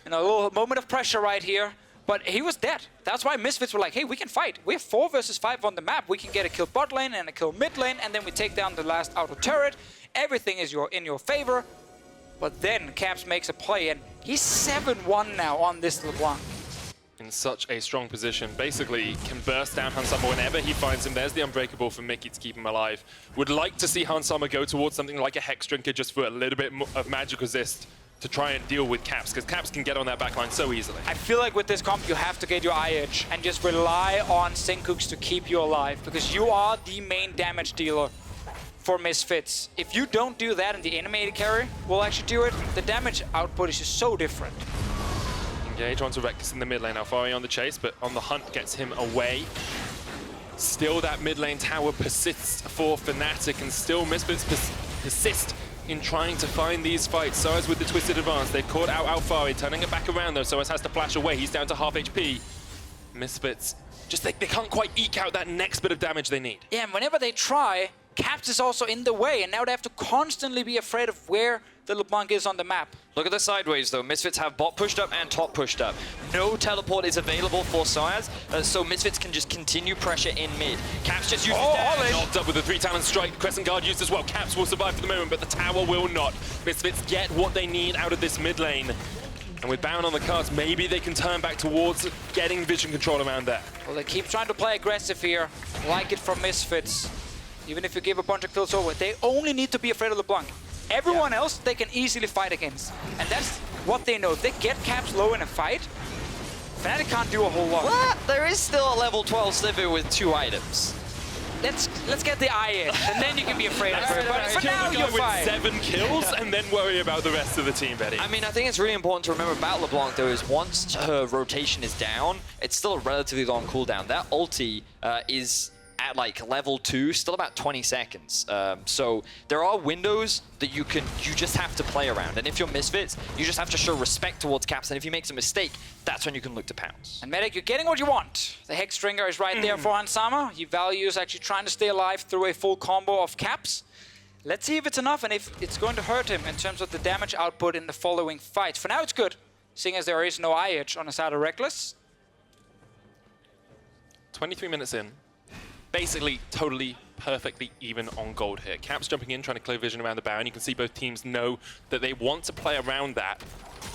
a little moment of pressure right here. But he was dead. That's why Misfits were like, hey, we can fight. We have 4 versus 5 on the map. We can get a kill bot lane and a kill mid lane, and then we take down the last auto turret. Everything is in your favor. But then Caps makes a play, and he's 7-1 now on this LeBlanc. In such a strong position, basically can burst down Hans Sama whenever he finds him. There's the Unbreakable for Mickey to keep him alive. Would like to see Hans Sama go towards something like a Hex Drinker just for a little bit of magic resist to try and deal with Caps, because Caps can get on that backline so easily. I feel like with this comp, you have to get your eye edge and just rely on Sencux to keep you alive, because you are the main damage dealer for Misfits. If you don't do that and the animated carry will actually do it, the damage output is just so different. Engage onto Rekkles in the mid lane. Alphari on the chase, but on the hunt gets him away. Still that mid lane tower persists for Fnatic, and still Misfits persist in trying to find these fights. sOAZ with the twisted advance. They've caught out Alphari, turning it back around though. sOAZ has to flash away. He's down to half HP. Misfits, just they can't quite eke out that next bit of damage they need. Yeah, and whenever they try, Caps is also in the way, and now they have to constantly be afraid of where the LeBlanc is on the map. Look at the sideways though. Misfits have bot pushed up and top pushed up. No teleport is available for sOAZ, so Misfits can just continue pressure in mid. Caps just uses dash. Knocked up with a 3-talon strike. Crescent Guard used as well. Caps will survive for the moment, but the tower will not. Misfits get what they need out of this mid lane. And with Baron on the cards, maybe they can turn back towards getting vision control around there. Well, they keep trying to play aggressive here. Like it from Misfits. Even if you give a bunch of kills over, they only need to be afraid of LeBlanc. Everyone else, they can easily fight against. And that's what they know. If they get Caps low in a fight, Fnatic can't do a whole lot. What? There is still a level 12 Sivir with 2 items. Let's get the eye in, and then you can be afraid of her. But for Kill now, the guy you're with fine. 7 kills and then worry about the rest of the team, Betty. I mean, I think it's really important to remember about LeBlanc, though, is once her rotation is down, it's still a relatively long cooldown. That ulti is at like level 2, still about 20 seconds. So there are windows that you just have to play around. And if you're Misfits, you just have to show respect towards Caps. And if he makes a mistake, that's when you can look to pounce. And Medic, you're getting what you want. The Hex Stringer is right there for Hans Sama. He values actually trying to stay alive through a full combo of Caps. Let's see if it's enough and if it's going to hurt him in terms of the damage output in the following fights. For now, it's good, seeing as there is no eye edge on the side of Rekkles. 23 minutes in. Basically, totally, perfectly even on gold here. Caps jumping in, trying to clear vision around the Baron. You can see both teams know that they want to play around that.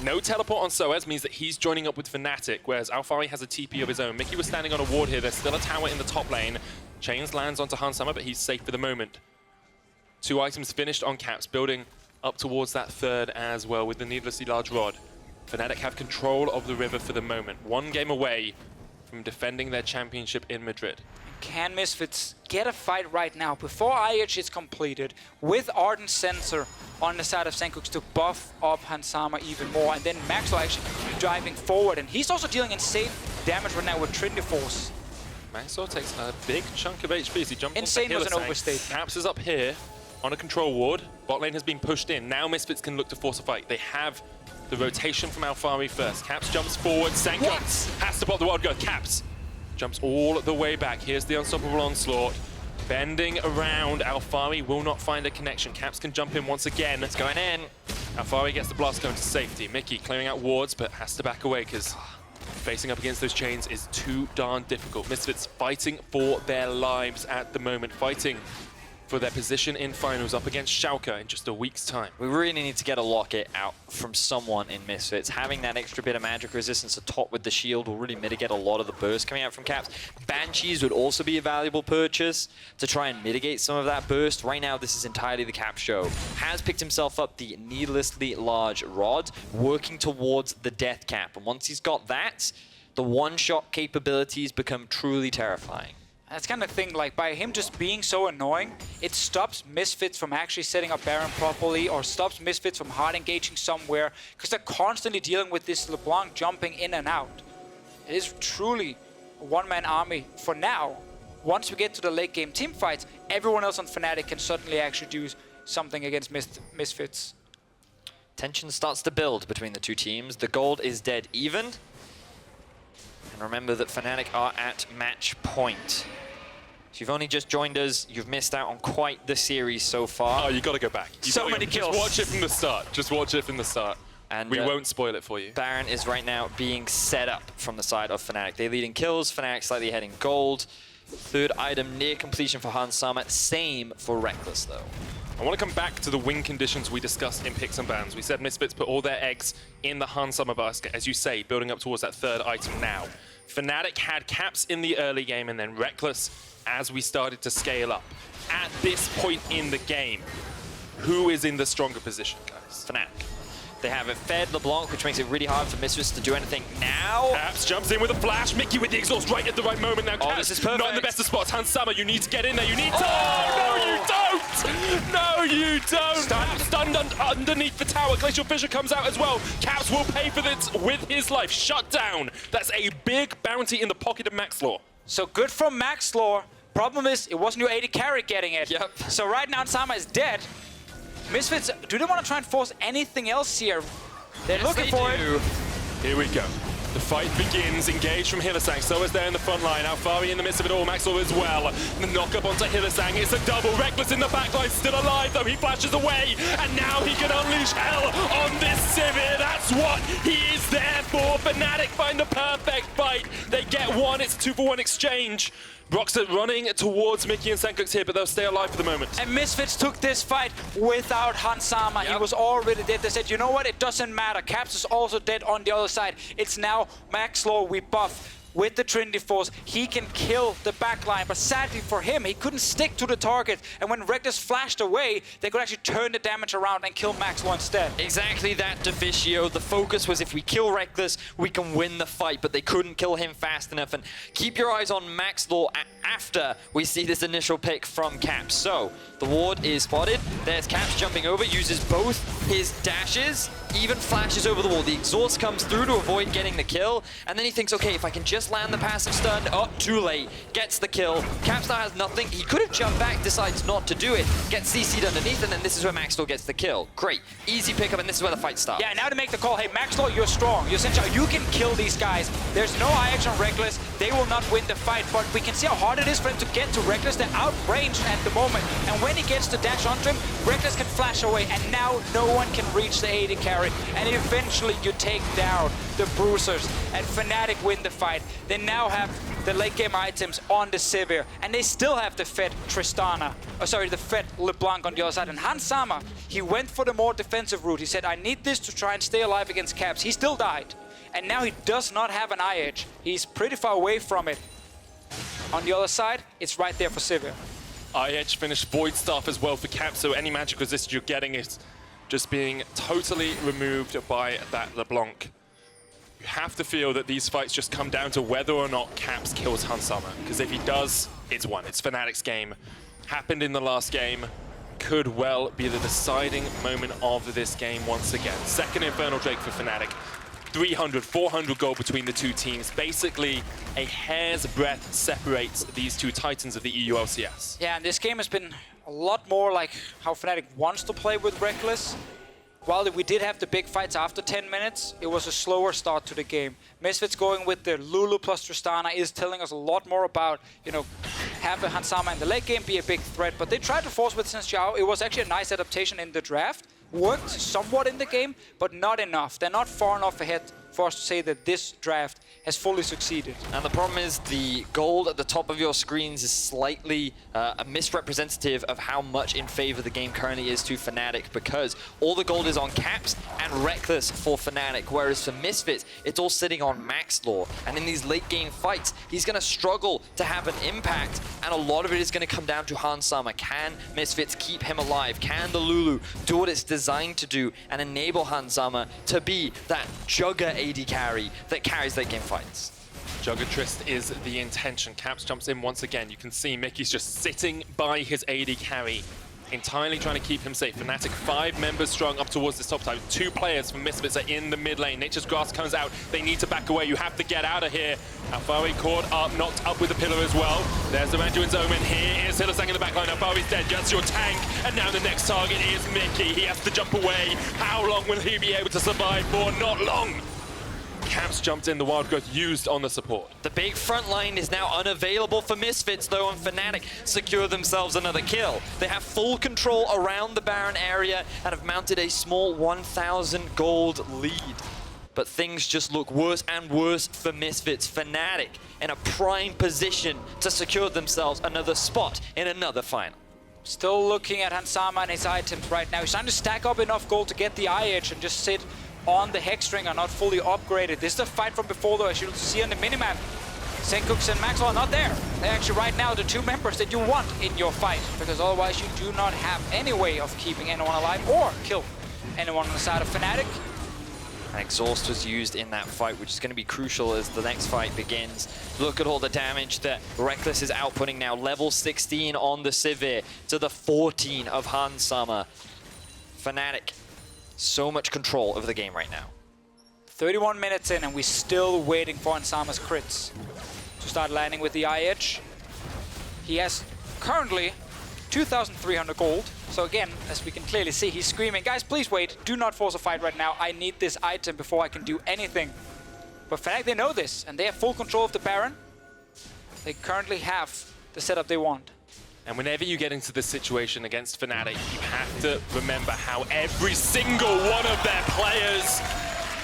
No teleport on sOAZ means that he's joining up with Fnatic, whereas Alphari has a TP of his own. Mickey was standing on a ward here. There's still a tower in the top lane. Chains lands onto Hans Sama, but he's safe for the moment. 2 items finished on Caps, building up towards that third as well with the needlessly large rod. Fnatic have control of the river for the moment. 1 game away from defending their championship in Madrid. Can Misfits get a fight right now before IH is completed with Ardent Sensor on the side of Sencux to buff up Hans Sama even more, and then Maxlore actually driving forward, and he's also dealing insane damage right now with Trinity Force. Maxlore takes a big chunk of HP as he jumps Insane onto was an Hylissang. overstate. Caps is up here. on a control ward. Bot lane has been pushed in. Now Misfits can look to force a fight. They have the rotation from Alphari first. Caps jumps forward. Sencux has to pop the wild go. Caps jumps all the way back. Here's the unstoppable onslaught. Bending around. Alphari will not find a connection. Caps can jump in once again. It's going in. Alphari gets the blast going to safety. Mikyx clearing out wards, but has to back away because facing up against those chains is too darn difficult. Misfits fighting for their lives at the moment, fighting for their position in finals up against Sjokz in just a week's time. We really need to get a locket out from someone in Misfits. Having that extra bit of magic resistance atop with the shield will really mitigate a lot of the burst coming out from Caps. Banshees would also be a valuable purchase to try and mitigate some of that burst. Right now, this is entirely the Cap show. Has picked himself up the needlessly large rod, working towards the death cap. And once he's got that, the one-shot capabilities become truly terrifying. That's kind of thing, like by him just being so annoying, it stops Misfits from actually setting up Baron properly or stops Misfits from hard engaging somewhere because they're constantly dealing with this Leblanc jumping in and out. It is truly a one-man army for now. Once we get to the late game team fights, everyone else on Fnatic can certainly actually do something against Misfits. Tension starts to build between the two teams. The gold is dead even. And remember that Fnatic are at match point. If you've only just joined us, you've missed out on quite the series so far. Oh, you got to go back. So many kills. Just watch it from the start. Just watch it from the start. And we won't spoil it for you. Baron is right now being set up from the side of Fnatic. They lead in kills, Fnatic slightly ahead in gold. Third item near completion for Hans Sama. Same for Rekkles, though. I want to come back to the win conditions we discussed in picks and bans. We said Misfits put all their eggs in the Hans Sama basket, as you say, building up towards that third item now. Fnatic had Caps in the early game and then Rekkles as we started to scale up. At this point in the game, who is in the stronger position, guys? Fnatic. They have it fed LeBlanc, which makes it really hard for Misfits to do anything now. Caps jumps in with a flash. Mikyx with the exhaust right at the right moment now. Caps, this is perfect. not in the best of spots. Hans Sama, you need to get in there. You need to... Oh, no, you don't! No, you don't! Stunned underneath the tower. Glacial Fissure comes out as well. Caps will pay for this with his life. Shut down. That's a big bounty in the pocket of Maxlore. So good from Maxlore. Problem is, it wasn't your AD carry getting it. Yep. So right now, Sama is dead. Misfits, do they want to try and force anything else here? They're looking for it. Here we go. The fight begins. Engaged from Hylissang. sOAZ there in the front line. Alphari in the midst of it all. Maxlore as well. The knock up onto Hylissang. It's a double. Rekkles in the backline. Still alive, though. He flashes away. And now he can unleash hell on this Sivir. That's what he is there for. Fnatic find the perfect fight. They get one. It's a 2-for-1 exchange. Broxah running towards Mikyx and Sencux here, but they'll stay alive for the moment. And Misfits took this fight without Hans Sama. He was already dead. They said, you know what? It doesn't matter. Caps is also dead on the other side. It's now Maxlore we buff. With the Trinity Force, he can kill the backline, but sadly for him, he couldn't stick to the target. And when Rekkles flashed away, they could actually turn the damage around and kill Maxlore instead. Exactly that, Deficio. The focus was if we kill Rekkles, we can win the fight, but they couldn't kill him fast enough. And keep your eyes on Maxlore after we see this initial pick from Caps. So, the ward is spotted. There's Caps jumping over, uses both his dashes, even flashes over the wall. The exhaust comes through to avoid getting the kill, and then he thinks, okay, if I can just land the passive stun, oh, too late, gets the kill. Caps now has nothing. He could have jumped back, decides not to do it, gets CC'd underneath, and then this is where Maxlore gets the kill. Great, easy pickup, and this is where the fight starts. Yeah, now to make the call, hey, Maxlore, you're strong. You're Xinzhao. You can kill these guys. There's no IH on Rekkles. They will not win the fight, but we can see how hard it is for him to get to Rekkles. They're outranged at the moment, and when he gets the dash onto him, Rekkles can flash away, and now no one can reach the AD carry, and eventually you take down the Bruisers, and Fnatic win the fight. They now have the late game items on the Sivir, and they still have the fed Tristana, the fed LeBlanc on the other side. And Hans Sama, he went for the more defensive route. He said, I need this to try and stay alive against Caps. He still died, and now he does not have an IH. He's pretty far away from it. On the other side, it's right there for Sivir. IH finished Void Staff as well for Caps, so any magic resist you're getting is just being totally removed by that LeBlanc. You have to feel that these fights just come down to whether or not Caps kills Hans Sama, because if he does, it's won. It's Fnatic's game. Happened in the last game. Could well be the deciding moment of this game once again. Second Infernal Drake for Fnatic. 300, 400 gold between the two teams. Basically, a hair's breadth separates these two titans of the EU LCS. Yeah, and this game has been a lot more like how Fnatic wants to play with Rekkles. While we did have the big fights after 10 minutes, it was a slower start to the game. Misfits going with their Lulu plus Tristana is telling us a lot more about, you know, have a Hans Sama in the late game be a big threat. But they tried to force with Xinzhao. It was actually a nice adaptation in the draft. Worked somewhat in the game, but not enough. They're not far enough ahead for us to say that this draft has fully succeeded. And the problem is the gold at the top of your screens is slightly a misrepresentative of how much in favor the game currently is to Fnatic, because all the gold is on Caps and Rekkles for Fnatic, whereas for Misfits, it's all sitting on Maxlore. And in these late game fights, he's going to struggle to have an impact, and a lot of it is going to come down to Hans Sama. Can Misfits keep him alive? Can the Lulu do what it's designed to do and enable Hans Sama to be that Jugger AD carry that carries late game fights? Jugger Trist is the intention. Caps jumps in once again. You can see Mikyx just sitting by his AD carry, entirely trying to keep him safe. Fnatic 5 members strong up towards this top side. 2 players from Misfits are in the mid lane. Nature's Grasp comes out. They need to back away. You have to get out of here. Alphari caught up, knocked up with the pillar as well. There's the Mandarin's Omen. Here is Hylissang in the back line. Alphari's dead. Just your tank. And now the next target is Mikyx. He has to jump away. How long will he be able to survive for? Not long. Caps jumped in, the Wild Growth used on the support. The big front line is now unavailable for Misfits, though, and Fnatic secure themselves another kill. They have full control around the Baron area and have mounted a small 1,000 gold lead. But things just look worse and worse for Misfits. Fnatic in a prime position to secure themselves another spot in another final. Still looking at Hans Sama and his items right now. He's trying to stack up enough gold to get the eye edge and just sit on the Hex Ring are not fully upgraded. This is the fight from before, though, as you'll see on the minimap. Sencux and Maxlore are not there. They're actually right now the 2 members that you want in your fight, because otherwise you do not have any way of keeping anyone alive or kill anyone on the side of Fnatic. And Exhaust was used in that fight, which is going to be crucial as the next fight begins. Look at all the damage that Rekkles is outputting now. Level 16 on the Sivir to the 14 of Hans Sama. Fnatic, so much control over the game right now. 31 minutes in and we're still waiting for Hans Sama's crits to start landing with the eye edge. He has currently 2,300 gold. So again, as we can clearly see, he's screaming, guys, please wait. Do not force a fight right now. I need this item before I can do anything. But Fnatic, they know this, and they have full control of the Baron. They currently have the setup they want. And whenever you get into this situation against Fnatic, you have to remember how every single one of their players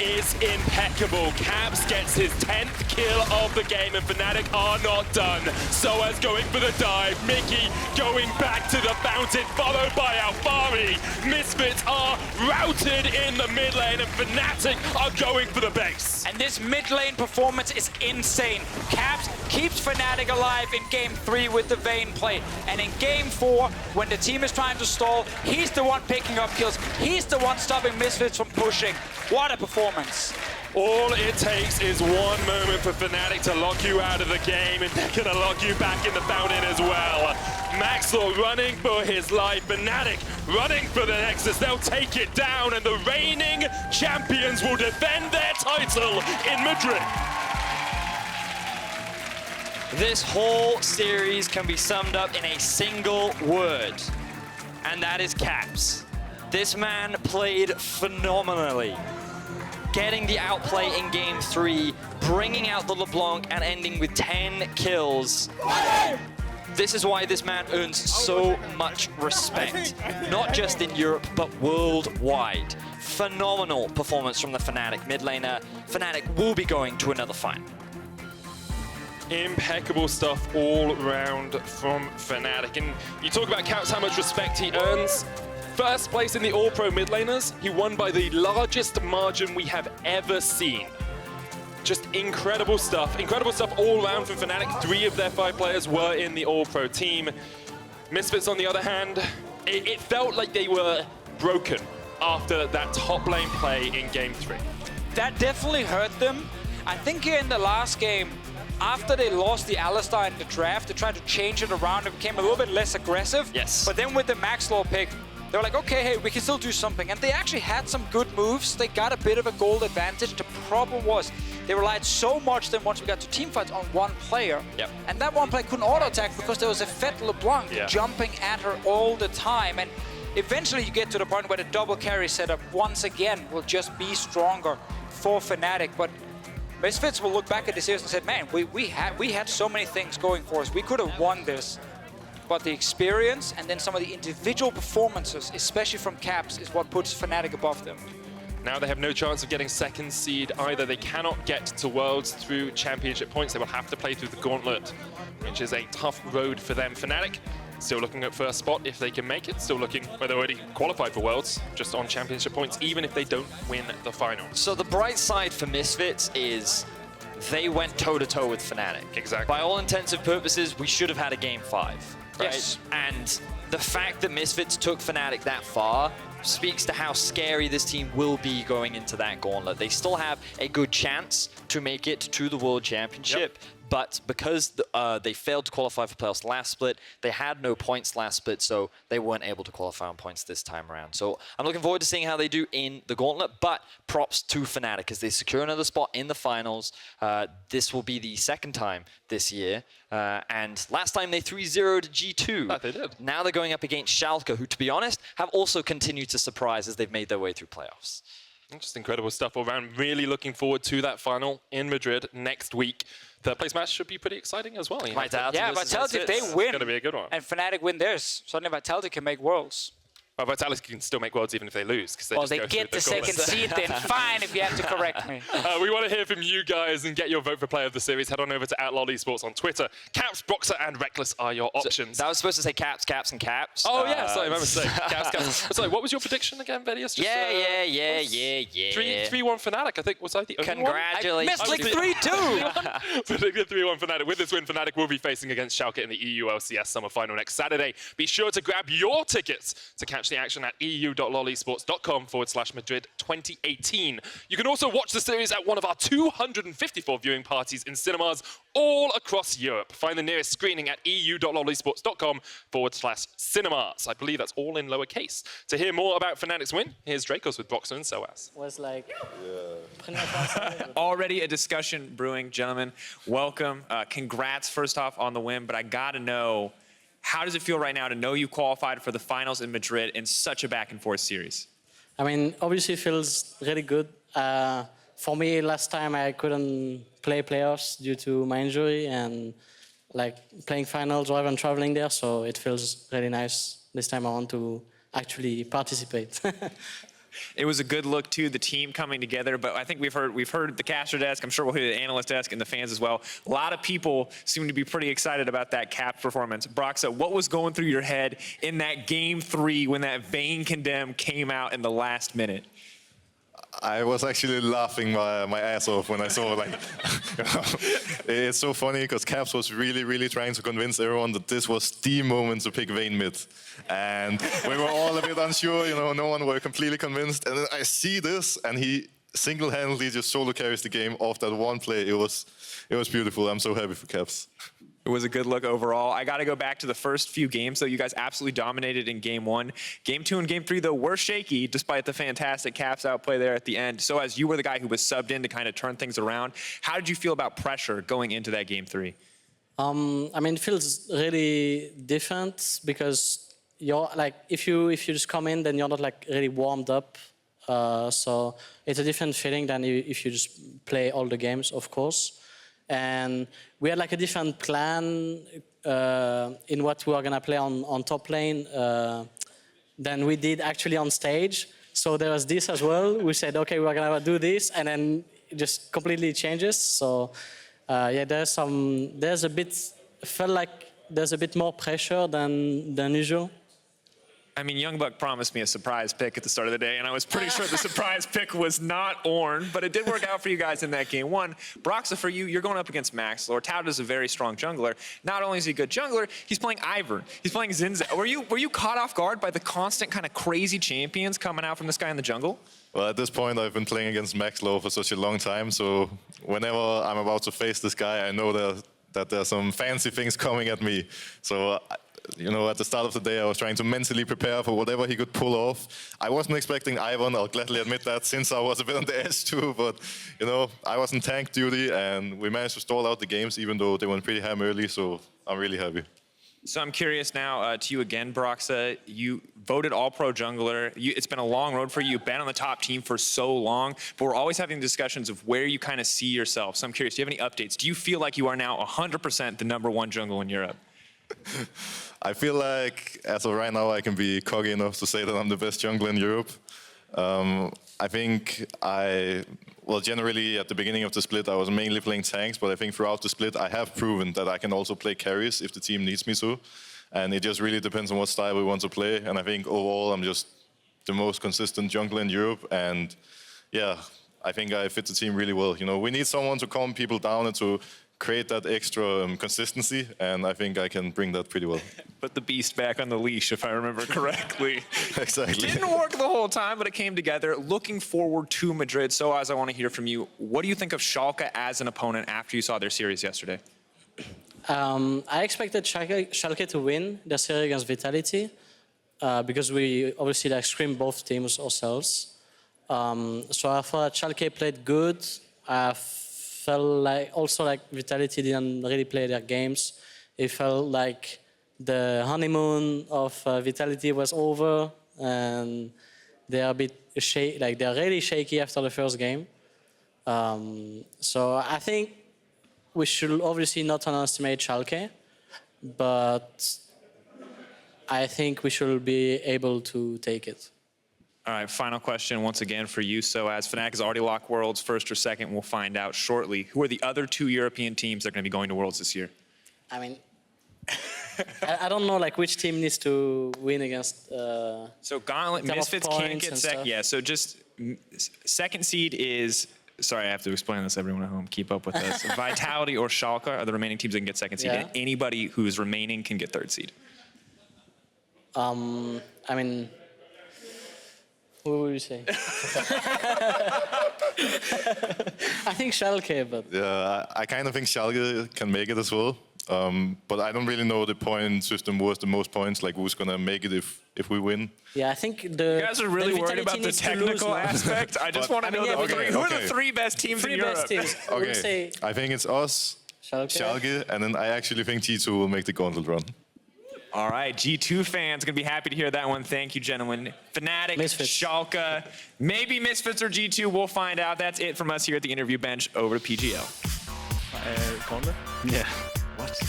is impeccable. Caps gets his 10th kill of the game, and Fnatic are not done. sOAZ going for the dive. Mikyx going back to the fountain, followed by Alphari. Misfits are routed in the mid lane, and Fnatic are going for the base. And this mid lane performance is insane. Caps keeps Fnatic alive in game 3 with the Vayne play. And in game 4, when the team is trying to stall, he's the one picking up kills. He's the one stopping Misfits from pushing. What a performance. All it takes is one moment for Fnatic to lock you out of the game, and they're gonna lock you back in the fountain as well. Maxlore running for his life, Fnatic running for the Nexus. They'll take it down, and the reigning champions will defend their title in Madrid. This whole series can be summed up in a single word, and that is Caps. This man played phenomenally. Getting the outplay in game 3, bringing out the Leblanc and ending with 10 kills. This is why this man earns so much respect, not just in Europe, but worldwide. Phenomenal performance from the Fnatic mid laner. Fnatic will be going to another final. Impeccable stuff all round from Fnatic. And you talk about Caps, how much respect he earns. First place in the All-Pro mid laners, he won by the largest margin we have ever seen. Just incredible stuff all around from Fnatic. 3 of their 5 players were in the All-Pro team. Misfits, on the other hand, it felt like they were broken after that top lane play in game 3. That definitely hurt them. I think here in the last game, after they lost the Alistar in the draft, they tried to change it around and became a little bit less aggressive. Yes. But then with the Maxlore pick, they were like, okay, hey, we can still do something. And they actually had some good moves. They got a bit of a gold advantage. The problem was they relied so much then once we got to teamfights on one player. Yep. And that one player couldn't auto-attack because there was a fat Leblanc jumping at her all the time. And eventually you get to the point where the double carry setup once again will just be stronger for Fnatic. But Misfits will look back at the series and said, man, we had so many things going for us. We could have won this. But the experience and then some of the individual performances, especially from Caps, is what puts Fnatic above them. Now they have no chance of getting second seed either. They cannot get to Worlds through championship points. They will have to play through the Gauntlet, which is a tough road for them. Fnatic still looking at first spot if they can make it. Still looking where they're already qualified for Worlds, just on championship points, even if they don't win the final. So the bright side for Misfits is they went toe-to-toe with Fnatic. Exactly. By all intents and purposes, we should have had a Game 5. Right? Yes. And the fact that Misfits took Fnatic that far speaks to how scary this team will be going into that gauntlet. They still have a good chance to make it to the World Championship, but because they failed to qualify for playoffs last split, they had no points last split, so they weren't able to qualify on points this time around. So I'm looking forward to seeing how they do in the gauntlet, but props to Fnatic as they secure another spot in the finals. This will be the second time this year, and last time they 3-0'd G2. That they did. Now they're going up against Schalke, who, to be honest, have also continued to surprise as they've made their way through playoffs. Just incredible stuff all around. Really looking forward to that final in Madrid next week. Third place match should be pretty exciting as well. Yeah, Vitality, if they win, it's going to be a good one. and Fnatic win theirs, suddenly Vitality can make Worlds. Well, Vitality can still make Worlds even if they lose. Well, they get the second seed then. Fine, if you have to correct me. We want to hear from you guys and get your vote for Player of the Series. Head on over to @LolEsports on Twitter. Caps, Broxah, and Rekkles are your options. So that was supposed to say Caps, Caps, and Caps. Oh, yeah, sorry, my mistake. Caps, Caps. Sorry, what was your prediction again, Vedius? Yeah. 3-1 Fnatic, I think. Was I the only Congratulations. Missed like 3-2. Predicted 3-1 Fnatic. With this win, Fnatic will be facing against Schalke in the EU LCS Summer Final next Saturday. Be sure to grab your tickets to catch the action at eu.lolesports.com/Madrid 2018. You can also watch the series at one of our 254 viewing parties in cinemas all across Europe. Find the nearest screening at eu.lolesports.com/cinemas. I believe that's all in lowercase. To hear more about Fnatic's win, here's Drakos with Broxah and sOAZ. Was like Already a discussion brewing, gentlemen. Welcome. Congrats, first off, on the win, but I got to know, how does it feel right now to know you qualified for the finals in Madrid in such a back-and-forth series? I mean, obviously it feels really good. For me, last time I couldn't play playoffs due to my injury and like playing finals rather than traveling there, so it feels really nice this time I want to actually participate. It was a good look too, the team coming together. But I think we've heard the caster desk. I'm sure we'll hear the analyst desk and the fans as well. A lot of people seem to be pretty excited about that Cap performance. Broxah, what was going through your head in that Game 3 when that Vayne Condemn came out in the last minute? I was actually laughing my ass off when I saw, like, it's so funny because Caps was really trying to convince everyone that this was the moment to pick Vayne mid. And we were all a bit unsure, no one were completely convinced. And then I see this, and he single-handedly just solo carries the game off that one play. It was beautiful. I'm so happy for Caps. It was a good look overall. I got to go back to the first few games, though. You guys absolutely dominated in Game 1. Game 2 and Game 3, though, were shaky, despite the fantastic Caps outplay there at the end. So as you were the guy who was subbed in to kind of turn things around, how did you feel about pressure going into that Game 3? I mean, it feels really different because you're like, if you just come in, then you're not like really warmed up. So it's a different feeling than if you just play all the games, of course. And we had like a different plan in what we were gonna play on top lane than we did actually on stage. So there was this as well. We said, okay, we're gonna do this, and then it just completely changes. So yeah, felt like there's a bit more pressure than usual. I mean, Youngbuck promised me a surprise pick at the start of the day, and I was pretty sure the surprise pick was not Ornn, but it did work out for you guys in that Game 1. Broxah, for you, you're going up against Maxlore. touted as a very strong jungler. Not only is he a good jungler, he's playing Ivern. He's playing Xinzhao. Were you caught off guard by the constant kind of crazy champions coming out from this guy in the jungle? Well, at this point, I've been playing against Maxlore for such a long time, so whenever I'm about to face this guy, I know that there's some fancy things coming at me. So you know, at the start of the day, I was trying to mentally prepare for whatever he could pull off. I wasn't expecting Ivan, I'll gladly admit that, since I was a bit on the edge too, but, you know, I was in tank duty, and we managed to stall out the games, even though they went pretty ham early, so I'm really happy. So I'm curious now to you again, Broxah. You voted All-Pro Jungler. It's been a long road for you. You've been on the top team for so long, but we're always having discussions of where you kind of see yourself. So I'm curious, do you have any updates? Do you feel like you are now 100% the #1 jungle in Europe? I feel like, as of right now, I can be cocky enough to say that I'm the best jungler in Europe. I think well, generally at the beginning of the split, I was mainly playing tanks, but I think throughout the split, I have proven that I can also play carries if the team needs me to. And it just really depends on what style we want to play. And I think overall, I'm just the most consistent jungler in Europe. And yeah, I think I fit the team really well. You know, we need someone to calm people down and to create that extra consistency, and I think I can bring that pretty well. Put the beast back on the leash, if I remember correctly. Exactly. Didn't work the whole time, but it came together. Looking forward to Madrid, sOAZ, I want to hear from you. What do you think of Schalke as an opponent after you saw their series yesterday? I expected Schalke to win their series against Vitality because we obviously like screamed both teams ourselves. So I thought Schalke played good. I felt like also like Vitality didn't really play their games. It felt like the honeymoon of Vitality was over, and they're a bit like they're really shaky after the first game. So I think we should obviously not underestimate Schalke, but I think we should be able to take it. All right, final question once again for you. So as Fnatic has already locked Worlds, first or second, we'll find out shortly. Who are the other 2 European teams that are going to be going to Worlds this year? I mean, I don't know like which team needs to win against. So Gauntlet, Misfits can't get second. Yeah, so just second seed is, sorry, I have to explain this, everyone at home, keep up with this. Vitality or Schalke are the remaining teams that can get second seed, and anybody who is remaining can get third seed. I mean, what would you say? I think Schalke, but... Yeah, I kind of think Schalke can make it as well. But I don't really know the point system was the most points, like who's going to make it if we win. Yeah, I think You guys are really worried about the technical aspect. I just want to know who are the 3 best teams in Europe? Okay, I think it's us, Schalke, and then I actually think G2 will make the Gauntlet run. All right, G2 fans, going to be happy to hear that one. Thank you, gentlemen. Fnatic, Misfits. Schalke, maybe Misfits or G2, we'll find out. That's it from us here at the interview bench. Over to PGL. Gauntlet? Yeah. What?